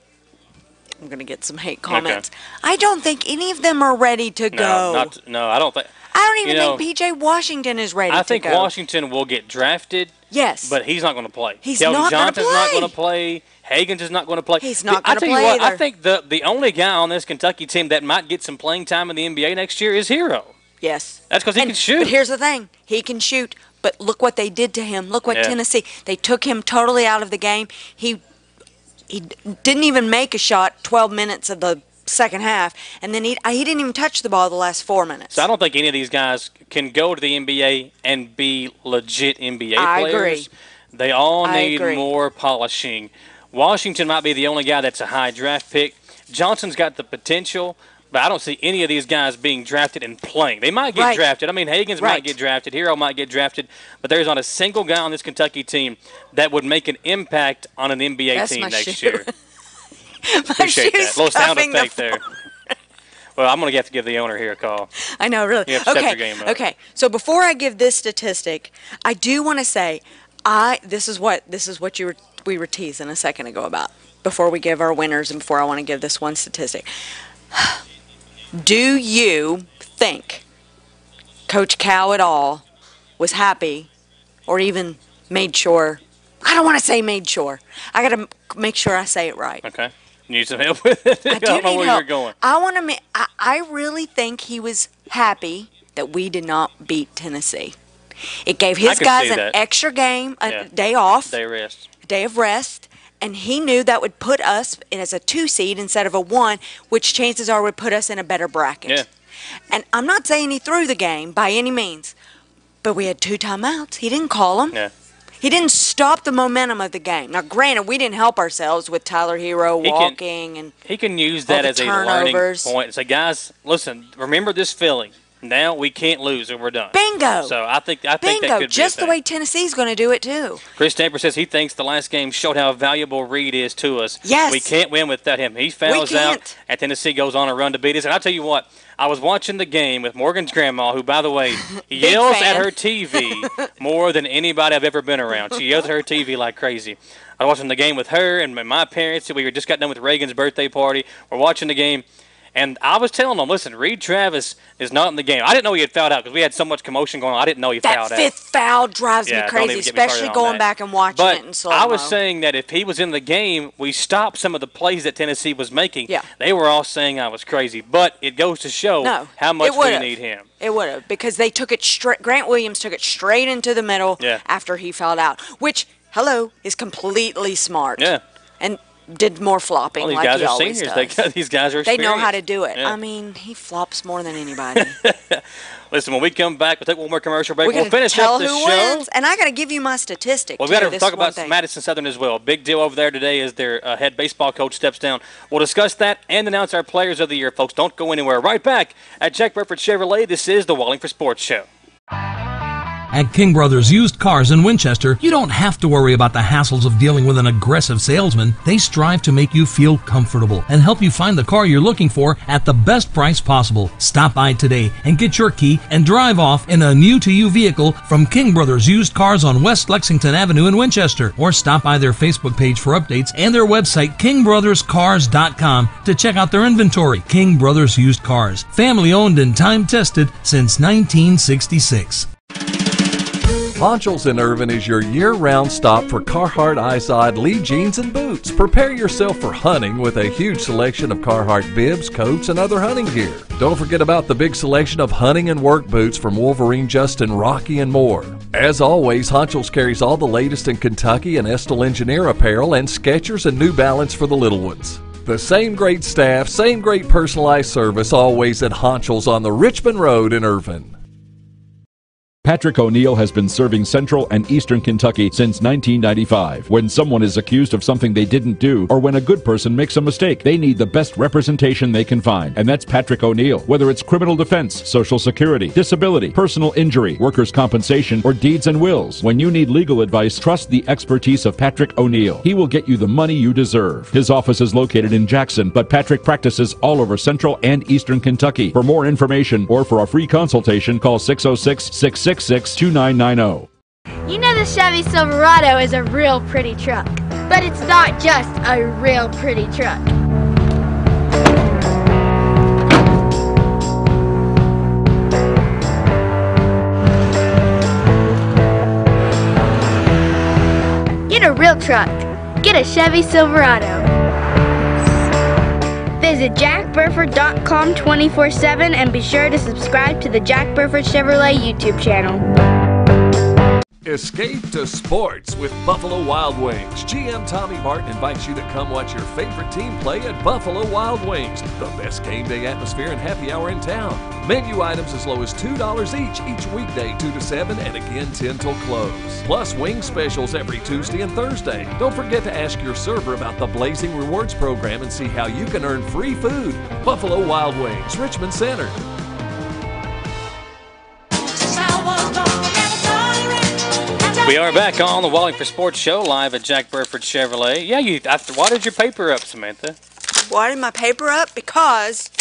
I'm going to get some hate comments. I don't think any of them are ready to go. I don't think... I don't even think P.J. Washington is ready to go. I think Washington will get drafted. Yes. But he's not going to play. He's Keldon not going to Johnson's play. not going to play. Hagens is not going to play. He's not going to play either. I think the only guy on this Kentucky team that might get some playing time in the NBA next year is Hero. Yes. That's because he can shoot. But here's the thing. He can shoot, but look what they did to him. Look what Tennessee. They took him totally out of the game. He didn't even make a shot 12 minutes of the second half, and then he didn't even touch the ball the last 4 minutes. So I don't think any of these guys can go to the NBA and be legit NBA players. I agree. They all need more polishing. Washington might be the only guy that's a high draft pick. Johnson's got the potential, but I don't see any of these guys being drafted and playing. They might get drafted. I mean, Hagens might get drafted. Hero might get drafted. But there's not a single guy on this Kentucky team that would make an impact on an NBA team next year. Appreciate that. Little sound effect there. Well, I'm going to have to give the owner here a call. I know, really. You have to step your game up. Okay. So before I give this statistic, I do want to say, this is what we were teasing a second ago about before we give our winners and before I want to give this one statistic. Do you think Coach Cal at all was happy or even made sure? I don't want to say made sure. I got to make sure I say it right. Okay. You need some help with it? I don't know where you're going. I really think he was happy that we did not beat Tennessee. It gave his guys an extra game, a day off. Day rest. Day of rest. And he knew that would put us in as a 2 seed instead of a 1, which chances are would put us in a better bracket. Yeah. And I'm not saying he threw the game by any means, but we had 2 timeouts. He didn't call them. Yeah. He didn't stop the momentum of the game. Now, granted, we didn't help ourselves with Tyler Hero walking and he can use that as a learning point. Say, guys, listen, remember this feeling. Now we can't lose and we're done. Bingo. So I think that could be just the way Tennessee's going to do it too. Chris Stamper says he thinks the last game showed how valuable Reed is to us. Yes. We can't win without him. He fouls out and Tennessee goes on a run to beat us. And I'll tell you what, I was watching the game with Morgan's grandma, who, by the way, yells at her TV more than anybody I've ever been around. She yells at her TV like crazy. I was watching the game with her and my parents. We just got done with Reagan's birthday party. We're watching the game. And I was telling them, listen, Reed Travis is not in the game. I didn't know he had fouled out because we had so much commotion going on. I didn't know he fouled out. That 5th foul drives me crazy, especially going back and watching it in slow-mo. I was saying that if he was in the game, we stopped some of the plays that Tennessee was making. Yeah. They were all saying I was crazy. But it goes to show how much we need him. It would have, because they took it straight. Grant Williams took it straight into the middle after he fouled out, which, is completely smart. Yeah. And did more flopping these like guys he are always seniors. does. These guys are They know how to experienced. do it. Yeah. I mean, he flops more than anybody. Listen, when we come back, we'll take one more commercial break. We'll finish tell up the who show. wins, and I got to give you my statistic. Well, we've got to talk about Madison Southern as well. Big deal over there today as their head baseball coach steps down. We'll discuss that and announce our players of the year, folks. Don't go anywhere. Right back at Jack Burford Chevrolet. This is the Wallingford Sports Show. At King Brothers Used Cars in Winchester, you don't have to worry about the hassles of dealing with an aggressive salesman. They strive to make you feel comfortable and help you find the car you're looking for at the best price possible. Stop by today and get your key and drive off in a new-to-you vehicle from King Brothers Used Cars on West Lexington Avenue in Winchester, or stop by their Facebook page for updates and their website, kingbrotherscars.com, to check out their inventory. King Brothers Used Cars, family-owned and time-tested since 1966. Honchels in Irvin is your year-round stop for Carhartt, Izod, Lee jeans, and boots. Prepare yourself for hunting with a huge selection of Carhartt bibs, coats, and other hunting gear. Don't forget about the big selection of hunting and work boots from Wolverine, Justin, Rocky, and more. As always, Honchels carries all the latest in Kentucky and Estill Engineer apparel and Skechers and New Balance for the little ones. The same great staff, same great personalized service always at Honchels on the Richmond Road in Irvin. Patrick O'Neill has been serving Central and Eastern Kentucky since 1995. When someone is accused of something they didn't do, or when a good person makes a mistake, they need the best representation they can find. And that's Patrick O'Neill. Whether it's criminal defense, Social Security, disability, personal injury, workers' compensation, or deeds and wills, when you need legal advice, trust the expertise of Patrick O'Neill. He will get you the money you deserve. His office is located in Jackson, but Patrick practices all over Central and Eastern Kentucky. For more information or for a free consultation, call 606-666-2990. You know the Chevy Silverado is a real pretty truck, but it's not just a real pretty truck. Get a real truck. Get a Chevy Silverado. Visit jackburford.com 24/7 and be sure to subscribe to the Jack Burford Chevrolet YouTube channel. Escape to sports with Buffalo Wild Wings. GM Tommy Martin invites you to come watch your favorite team play at Buffalo Wild Wings, the best game day atmosphere and happy hour in town. Menu items as low as $2 each weekday 2 to 7 and again 10 till close. Plus wing specials every Tuesday and Thursday. Don't forget to ask your server about the Blazing Rewards program and see how you can earn free food. Buffalo Wild Wings, Richmond Center. We are back on the Wallingford Sports Show, live at Jack Burford Chevrolet. Yeah, you wadded your paper up, Samantha. Wadded my paper up because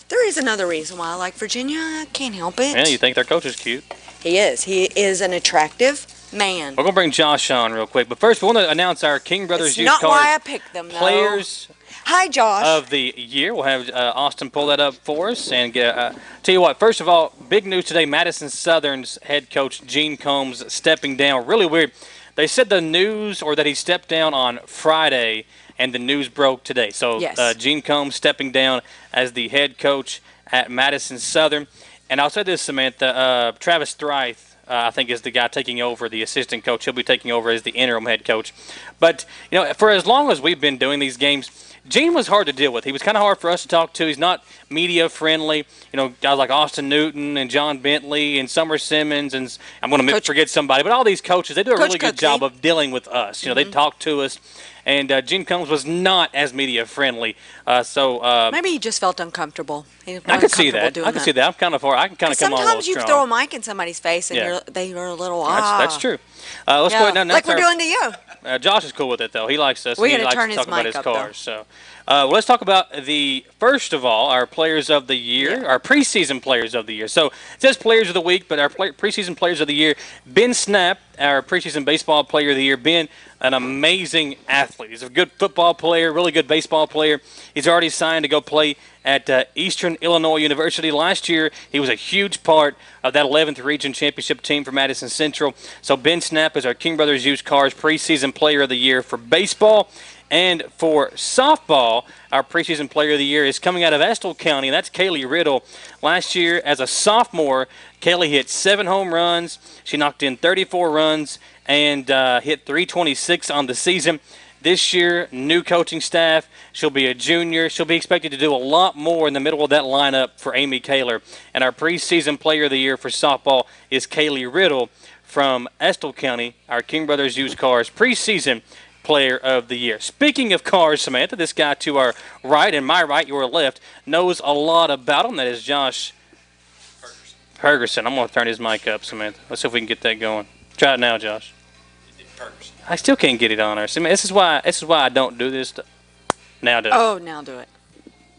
There is another reason why I like Virginia. I can't help it. Yeah, you think their coach is cute. He is. He is an attractive man. We're going to bring Josh on real quick. But first, we want to announce our King Brothers It's Youth not Cars why I picked them, though. Players Hi, Josh. of the year. We'll have Austin pull that up for us. And tell you what, first of all, big news today, Madison Southern's head coach, Gene Combs, stepping down. Really weird. They said the news, or that he stepped down on Friday, and the news broke today. So Yes. Gene Combs stepping down as the head coach at Madison Southern. And I'll say this, Samantha, Travis Thrice, I think, is the guy taking over, the assistant coach. He'll be taking over as the interim head coach. But, you know, for as long as we've been doing these games, Gene was hard to deal with. He was kind of hard for us to talk to. He's not media friendly. You know, guys like Austin Newton and John Bentley and Summer Simmons, and I'm going to forget somebody. But all these coaches, they do a really good job of dealing with us. You know, they talk to us. And Gene Combs was not as media friendly. Maybe he just felt uncomfortable. I could see that. I can see that. I'm kind of far. I can kind of come on a little Sometimes you strong. throw a mic in somebody's face and Yeah. they are a little That's true. Let's go ahead and like announce we're doing to you. Josh is cool with it, though. He likes us. We're He gonna likes turn to his talk about mic his up, though. cars. So, let's talk about first of all, our players of the year, our preseason players of the year. So it says players of the week, but our preseason players of the year, Ben Snap, our preseason baseball player of the year. Ben, an amazing athlete. He's a good football player, really good baseball player. He's already signed to go play at Eastern Illinois University. Last year, he was a huge part of that 11th Region Championship team for Madison Central. So Ben Snap is our King Brothers Used Cars preseason player of the year for baseball. And for softball, our preseason player of the year is coming out of Estill County, and that's Kaylee Riddle. Last year, as a sophomore, Kaylee hit 7 home runs. She knocked in 34 runs and hit 326 on the season. This year, new coaching staff. She'll be a junior. She'll be expected to do a lot more in the middle of that lineup for Amy Kaler. And our preseason player of the year for softball is Kaylee Riddle from Estill County, our King Brothers Used Cars preseason player of the year. Speaking of cars, Samantha, this guy to our right and my right, your left, knows a lot about them. That is Josh Ferguson. I'm going to turn his mic up, Samantha. Let's see if we can get that going. Try it now, Josh. I still can't get it on her. This is why I don't do this stuff. Now do it. Oh, now do it.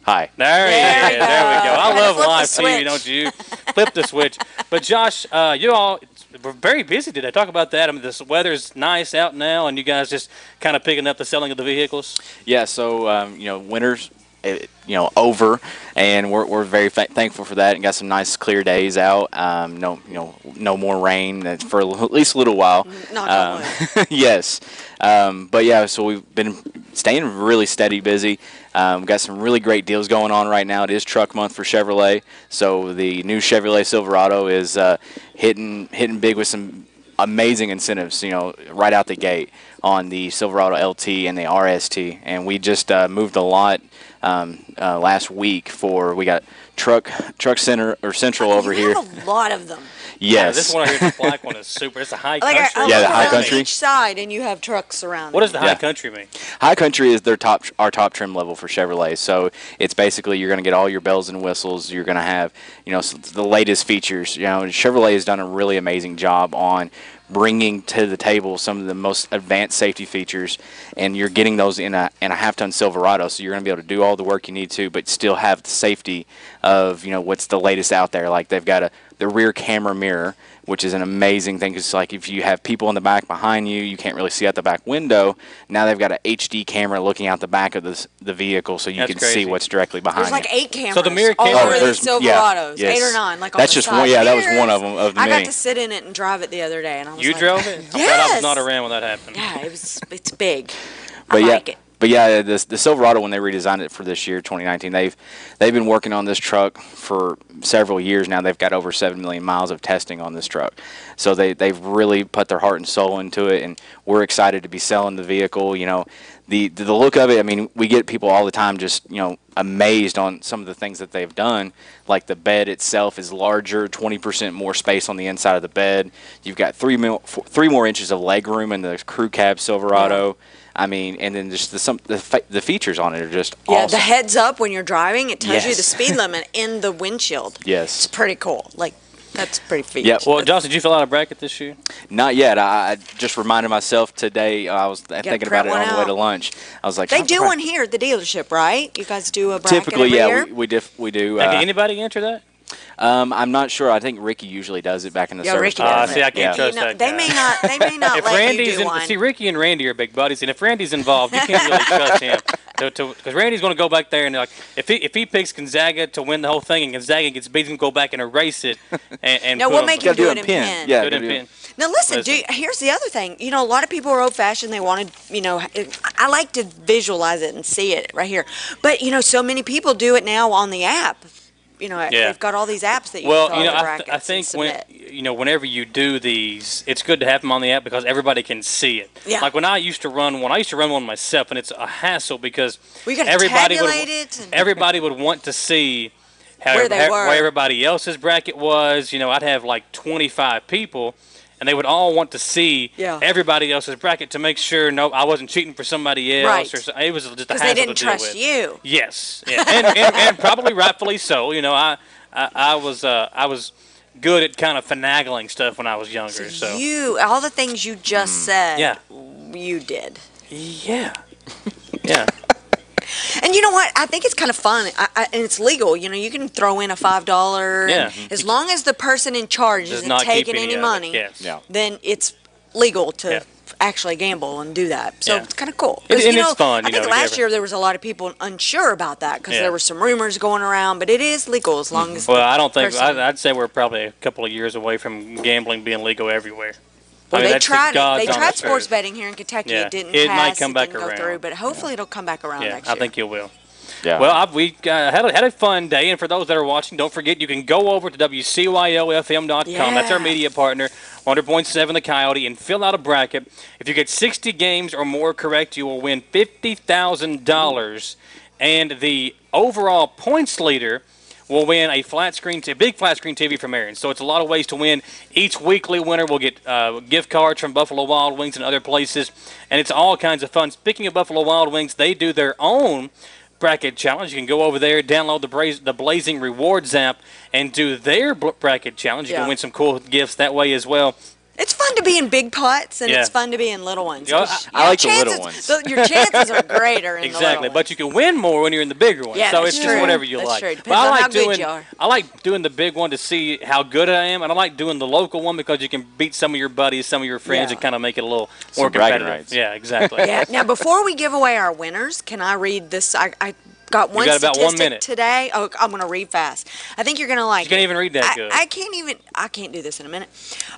Hi. There he is. There we go. I love Flip the live TV, switch. don't you? Flip the switch. But Josh, you all we're very busy today. Talk about that. I mean, this weather's nice out now, and you guys just kind of picking up the selling of the vehicles. Yeah. So winter's over, and we're very thankful for that, and got some nice clear days out. No more rain for at least a little while. Yes. But yeah, so we've been staying really steady busy. We've got some really great deals going on right now. It is truck month for Chevrolet, so the new Chevrolet Silverado is hitting big with some amazing incentives, right out the gate on the Silverado LT and the RST. And we just moved a lot last week we got Truck Central over here. You have a lot of them. Yes. Yeah, this one here, the black one, is super. It's a high country. Yeah, the high country. Each side, and you have trucks around. What does the high country mean? High country is our top trim level for Chevrolet. So it's basically you're going to get all your bells and whistles. You're going to have the latest features. Chevrolet has done a really amazing job on bringing to the table some of the most advanced safety features, and you're getting those in a half-ton Silverado. So you're going to be able to do all the work you need to, but still have the safety of what's the latest out there. Like they've got the rear camera mirror, which is an amazing thing. It's like if you have people in the back behind you, you can't really see out the back window. Now they've got an HD camera looking out the back of the vehicle, so you can see what's directly behind There's like 8 cameras. So the mirror all camera. over the Silverados, 8 or 9. Like that's on the just side. one. Yeah, that was one of them. Of the I many. got to sit in it and drive it the other day, and I was You like, drove it? Yes. I was not around when that happened. Yeah, it's big. But I yeah, like it. But yeah, the Silverado, when they redesigned it for this year, 2019, they've been working on this truck for several years now. They've got over 7 million miles of testing on this truck, so they've really put their heart and soul into it, and we're excited to be selling the vehicle. The look of it. I mean, we get people all the time just amazed on some of the things that they've done. Like the bed itself is larger, 20% more space on the inside of the bed. You've got 3 more inches of leg room in the crew cab Silverado. Yeah. I mean, and then just the features on it are just awesome. Yeah, the heads up when you're driving, it tells you Yes. the speed limit in the windshield. Yes. It's pretty cool. Like That's pretty feat. Yeah. Well, Johnson, did you fill out a bracket this year? Not yet. I just reminded myself today. I was thinking about it on the way to lunch. I was like, They do one here at the dealership, right? You guys do a bracket Typically, every year? we do. Did anybody enter that? I'm not sure. I think Ricky usually does it back in the service. Ricky does see, I can't trust You know, that they guy. may not. They may not If let Randy's you do one. see, Ricky and Randy are big buddies, and if Randy's involved, you can't really trust him. Because Randy's going to go back there and like if he picks Gonzaga to win the whole thing and Gonzaga gets beat, he's going to go back and erase it. And No, put we'll them- make him do it in pen. Yeah, do it in pen. Now listen, here's the other thing. You know, a lot of people are old-fashioned. They wanted, I like to visualize it and see it right here. But so many people do it now on the app. They've got all these apps that you can fill out the brackets I think and submit. whenever you do these, it's good to have them on the app because everybody can see it. Yeah. Like when I used to run one myself, and it's a hassle because We gotta everybody tabulate it and- everybody would want to see Where they were. where everybody else's bracket was. I'd have like 25 people. And they would all want to see everybody else's bracket to make sure I wasn't cheating for somebody else. Right. Or something. It was just a Because hassle they didn't to deal trust with. you. Yes, yeah. and probably rightfully so. I was good at kind of finagling stuff when I was younger. So All the things you just said, Yeah. you did. Yeah. Yeah. And you know what? I think it's kind of fun, and it's legal. You can throw in a $5. Yeah. As long as the person in charge Does isn't not keep taking any of it, money, yes. Yeah. then it's legal to Yeah. actually gamble and do that. So Yeah. it's kind of cool. And 'Cause, it's fun, I think last year there was a lot of people unsure about that because Yeah. there were some rumors going around, but it is legal as long as. Well, the I don't think person- I'd say we're probably a couple of years away from gambling being legal everywhere. Well, they that's the tried it. God's They tried honest sports truth. betting here in Kentucky. Yeah. It didn't It pass. might come it back didn't go around. through, but hopefully it'll come back around Yeah, next year. I think it will. Yeah. Well, we had a fun day, and for those that are watching, don't forget you can go over to WCYLFM.com. That's our Yeah. media partner, 100.7 The Coyote, and fill out a bracket. If you get 60 games or more correct, you will win $50,000, and the overall points leader will win a big flat screen TV from Aaron. So it's a lot of ways to win. Each weekly winner will get gift cards from Buffalo Wild Wings and other places, and it's all kinds of fun. Speaking of Buffalo Wild Wings, they do their own bracket challenge. You can go over there, download the Blazing Rewards app, and do their bracket challenge. You can Yeah. win some cool gifts that way as well. It's fun to be in big pots, and Yeah. it's fun to be in little ones. Yeah, 'cause I your like the little chances- ones. Your chances are greater in the little Exactly, ones. but you can win more when you're in the bigger one. Yeah, so that's it's true. just whatever you That's like. true. But Depends I on like how good doing you are. I like doing the big one to see how good I am, and I like doing the local one because you can beat some of your buddies, some of your friends, Yeah. and kind of make it a little Some more bragging competitive. rights. Yeah, exactly. Yeah. Now, before we give away our winners, can I read this? I got one got about statistic 1 minute. today. Oh, I'm going to read fast. I think you're going to like You can't it. even read that good. I can't do this in a minute.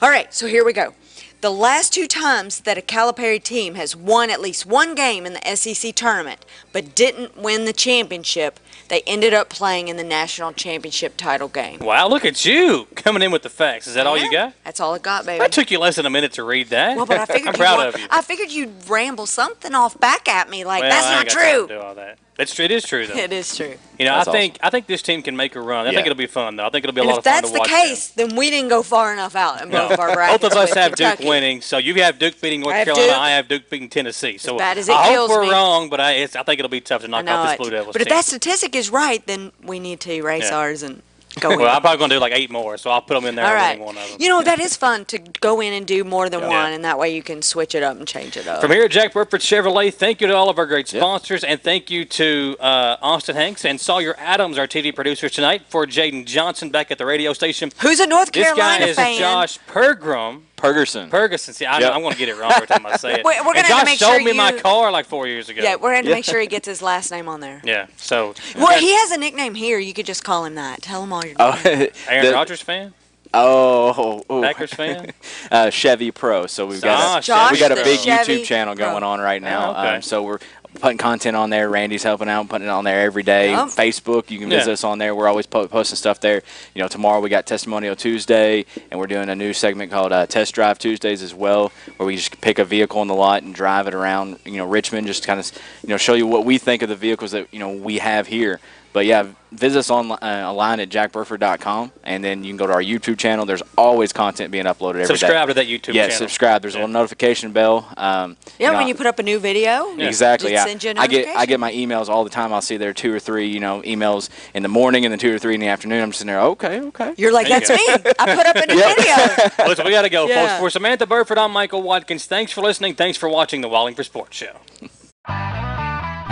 All right, so here we go. The last 2 times that a Calipari team has won at least one game in the SEC tournament but didn't win the championship, they ended up playing in the national championship title game. Wow, look at you coming in with the facts. Is that all you got? That's all I got, baby. That took you less than a minute to read that. Well, but I figured I'm proud of you. I figured you'd ramble something off back at me like Well, that's I not ain't got time true. to do all that. It is true though. It is true. I That's think this team can make a run. I Yeah. think it'll be fun though. I think it'll be a And lot if of fun that's to the watch. case, then we didn't go far enough out in both of our Both brackets. of us with have Kentucky. Duke winning, so you have Duke beating I North have Carolina. Duke. I have Duke beating Tennessee. So bad as it I hope kills we're me. wrong, but I think it'll be tough to I knock know off this it. Blue Devils But if team. that statistic is right, then we need to erase Yeah. ours and go in. Well, I'm probably going to do like 8 more, so I'll put them in there. All and right. winning one of them. You know, that is fun to go in and do more than Yeah. one, and that way you can switch it up and change it up. From here at Jack Burford Chevrolet, thank you to all of our great sponsors, and thank you to Austin Hanks and Sawyer Adams, our TV producers tonight, for Jaden Johnson back at the radio station. Who's a North This Carolina guy is fan? Josh Pergrum. Ferguson. See, Yep. I'm going to get it wrong every time I say it. We're gonna and have to Josh make showed sure me my you- car like 4 years ago. Yeah, we're going to make sure he gets his last name on there. Yeah, so. Well, he has a nickname here. You could just call him that. Tell him all your names. Aaron Rodgers fan? Oh, Packers fan? Chevy Pro. So we've got Josh we got a the big Chevy YouTube channel Pro. going on right now. Oh, okay. So we're putting content on there. Randy's helping out, putting it on there every day. Yep. Facebook, you can visit Yeah. us on there. We're always posting stuff there. Tomorrow we got Testimonial Tuesday, and we're doing a new segment called Test Drive Tuesdays as well, where we just pick a vehicle on the lot and drive it around, Richmond, just kind of, show you what we think of the vehicles that, we have here. But yeah, visit us online at jackburford.com, and then you can go to our YouTube channel. There's always content being uploaded every day. Subscribe to that YouTube channel. Yeah, subscribe. There's a little notification bell. When you put up a new video. Exactly. Just send you a notification. I get my emails all the time. I'll see there 2 or 3, emails in the morning and then 2 or 3 in the afternoon. I'm just sitting there, okay. You're like, that's me. I put up a new video. Listen, we got to go, folks. For Samantha Burford, I'm Michael Watkins. Thanks for listening. Thanks for watching the Wallingford Sports Show.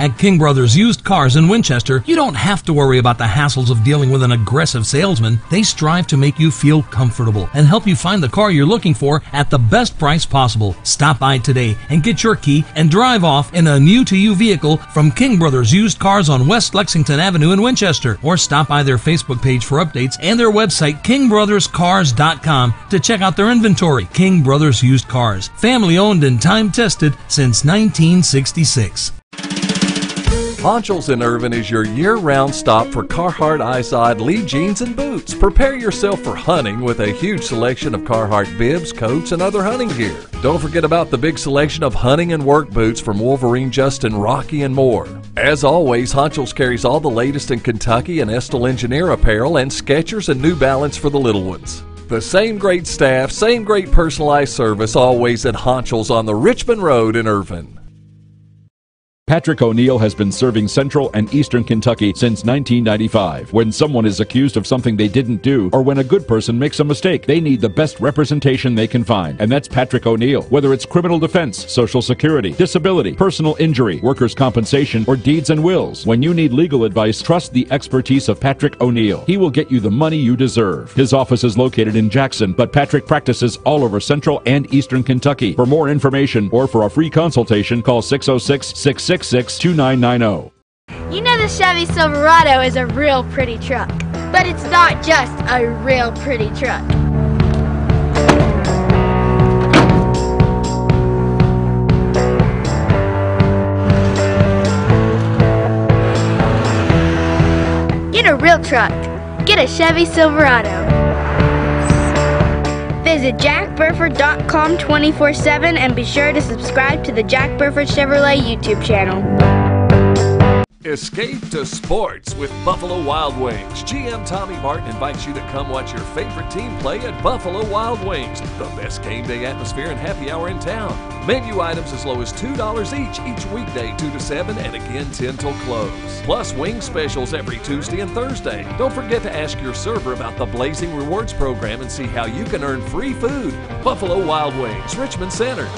At King Brothers Used Cars in Winchester, you don't have to worry about the hassles of dealing with an aggressive salesman. They strive to make you feel comfortable and help you find the car you're looking for at the best price possible. Stop by today and get your key and drive off in a new-to-you vehicle from King Brothers Used Cars on West Lexington Avenue in Winchester, or stop by their Facebook page for updates and their website, kingbrotherscars.com, to check out their inventory. King Brothers Used Cars, family-owned and time-tested since 1966. Honchels in Irvin is your year-round stop for Carhartt IZOD Lee jeans and boots. Prepare yourself for hunting with a huge selection of Carhartt bibs, coats, and other hunting gear. Don't forget about the big selection of hunting and work boots from Wolverine, Justin, Rocky, and more. As always, Honchels carries all the latest in Kentucky and Estill Engineer apparel and Skechers and New Balance for the little ones. The same great staff, same great personalized service always at Honchels on the Richmond Road in Irvin. Patrick O'Neill has been serving Central and Eastern Kentucky since 1995. When someone is accused of something they didn't do, or when a good person makes a mistake, they need the best representation they can find. And that's Patrick O'Neill. Whether it's criminal defense, Social Security, disability, personal injury, workers' compensation, or deeds and wills, when you need legal advice, trust the expertise of Patrick O'Neill. He will get you the money you deserve. His office is located in Jackson, but Patrick practices all over Central and Eastern Kentucky. For more information or for a free consultation, call 606-666-2990. You know the Chevy Silverado is a real pretty truck, but it's not just a real pretty truck. Get a real truck. Get a Chevy Silverado. Visit jackburford.com 24/7 and be sure to subscribe to the Jack Burford Chevrolet YouTube channel. Escape to sports with Buffalo Wild Wings. GM Tommy Martin invites you to come watch your favorite team play at Buffalo Wild Wings, the best game day atmosphere and happy hour in town. Menu items as low as $2 each weekday 2 to 7 and again 10 till close. Plus wing specials every Tuesday and Thursday. Don't forget to ask your server about the Blazing Rewards program and see how you can earn free food. Buffalo Wild Wings, Richmond Center.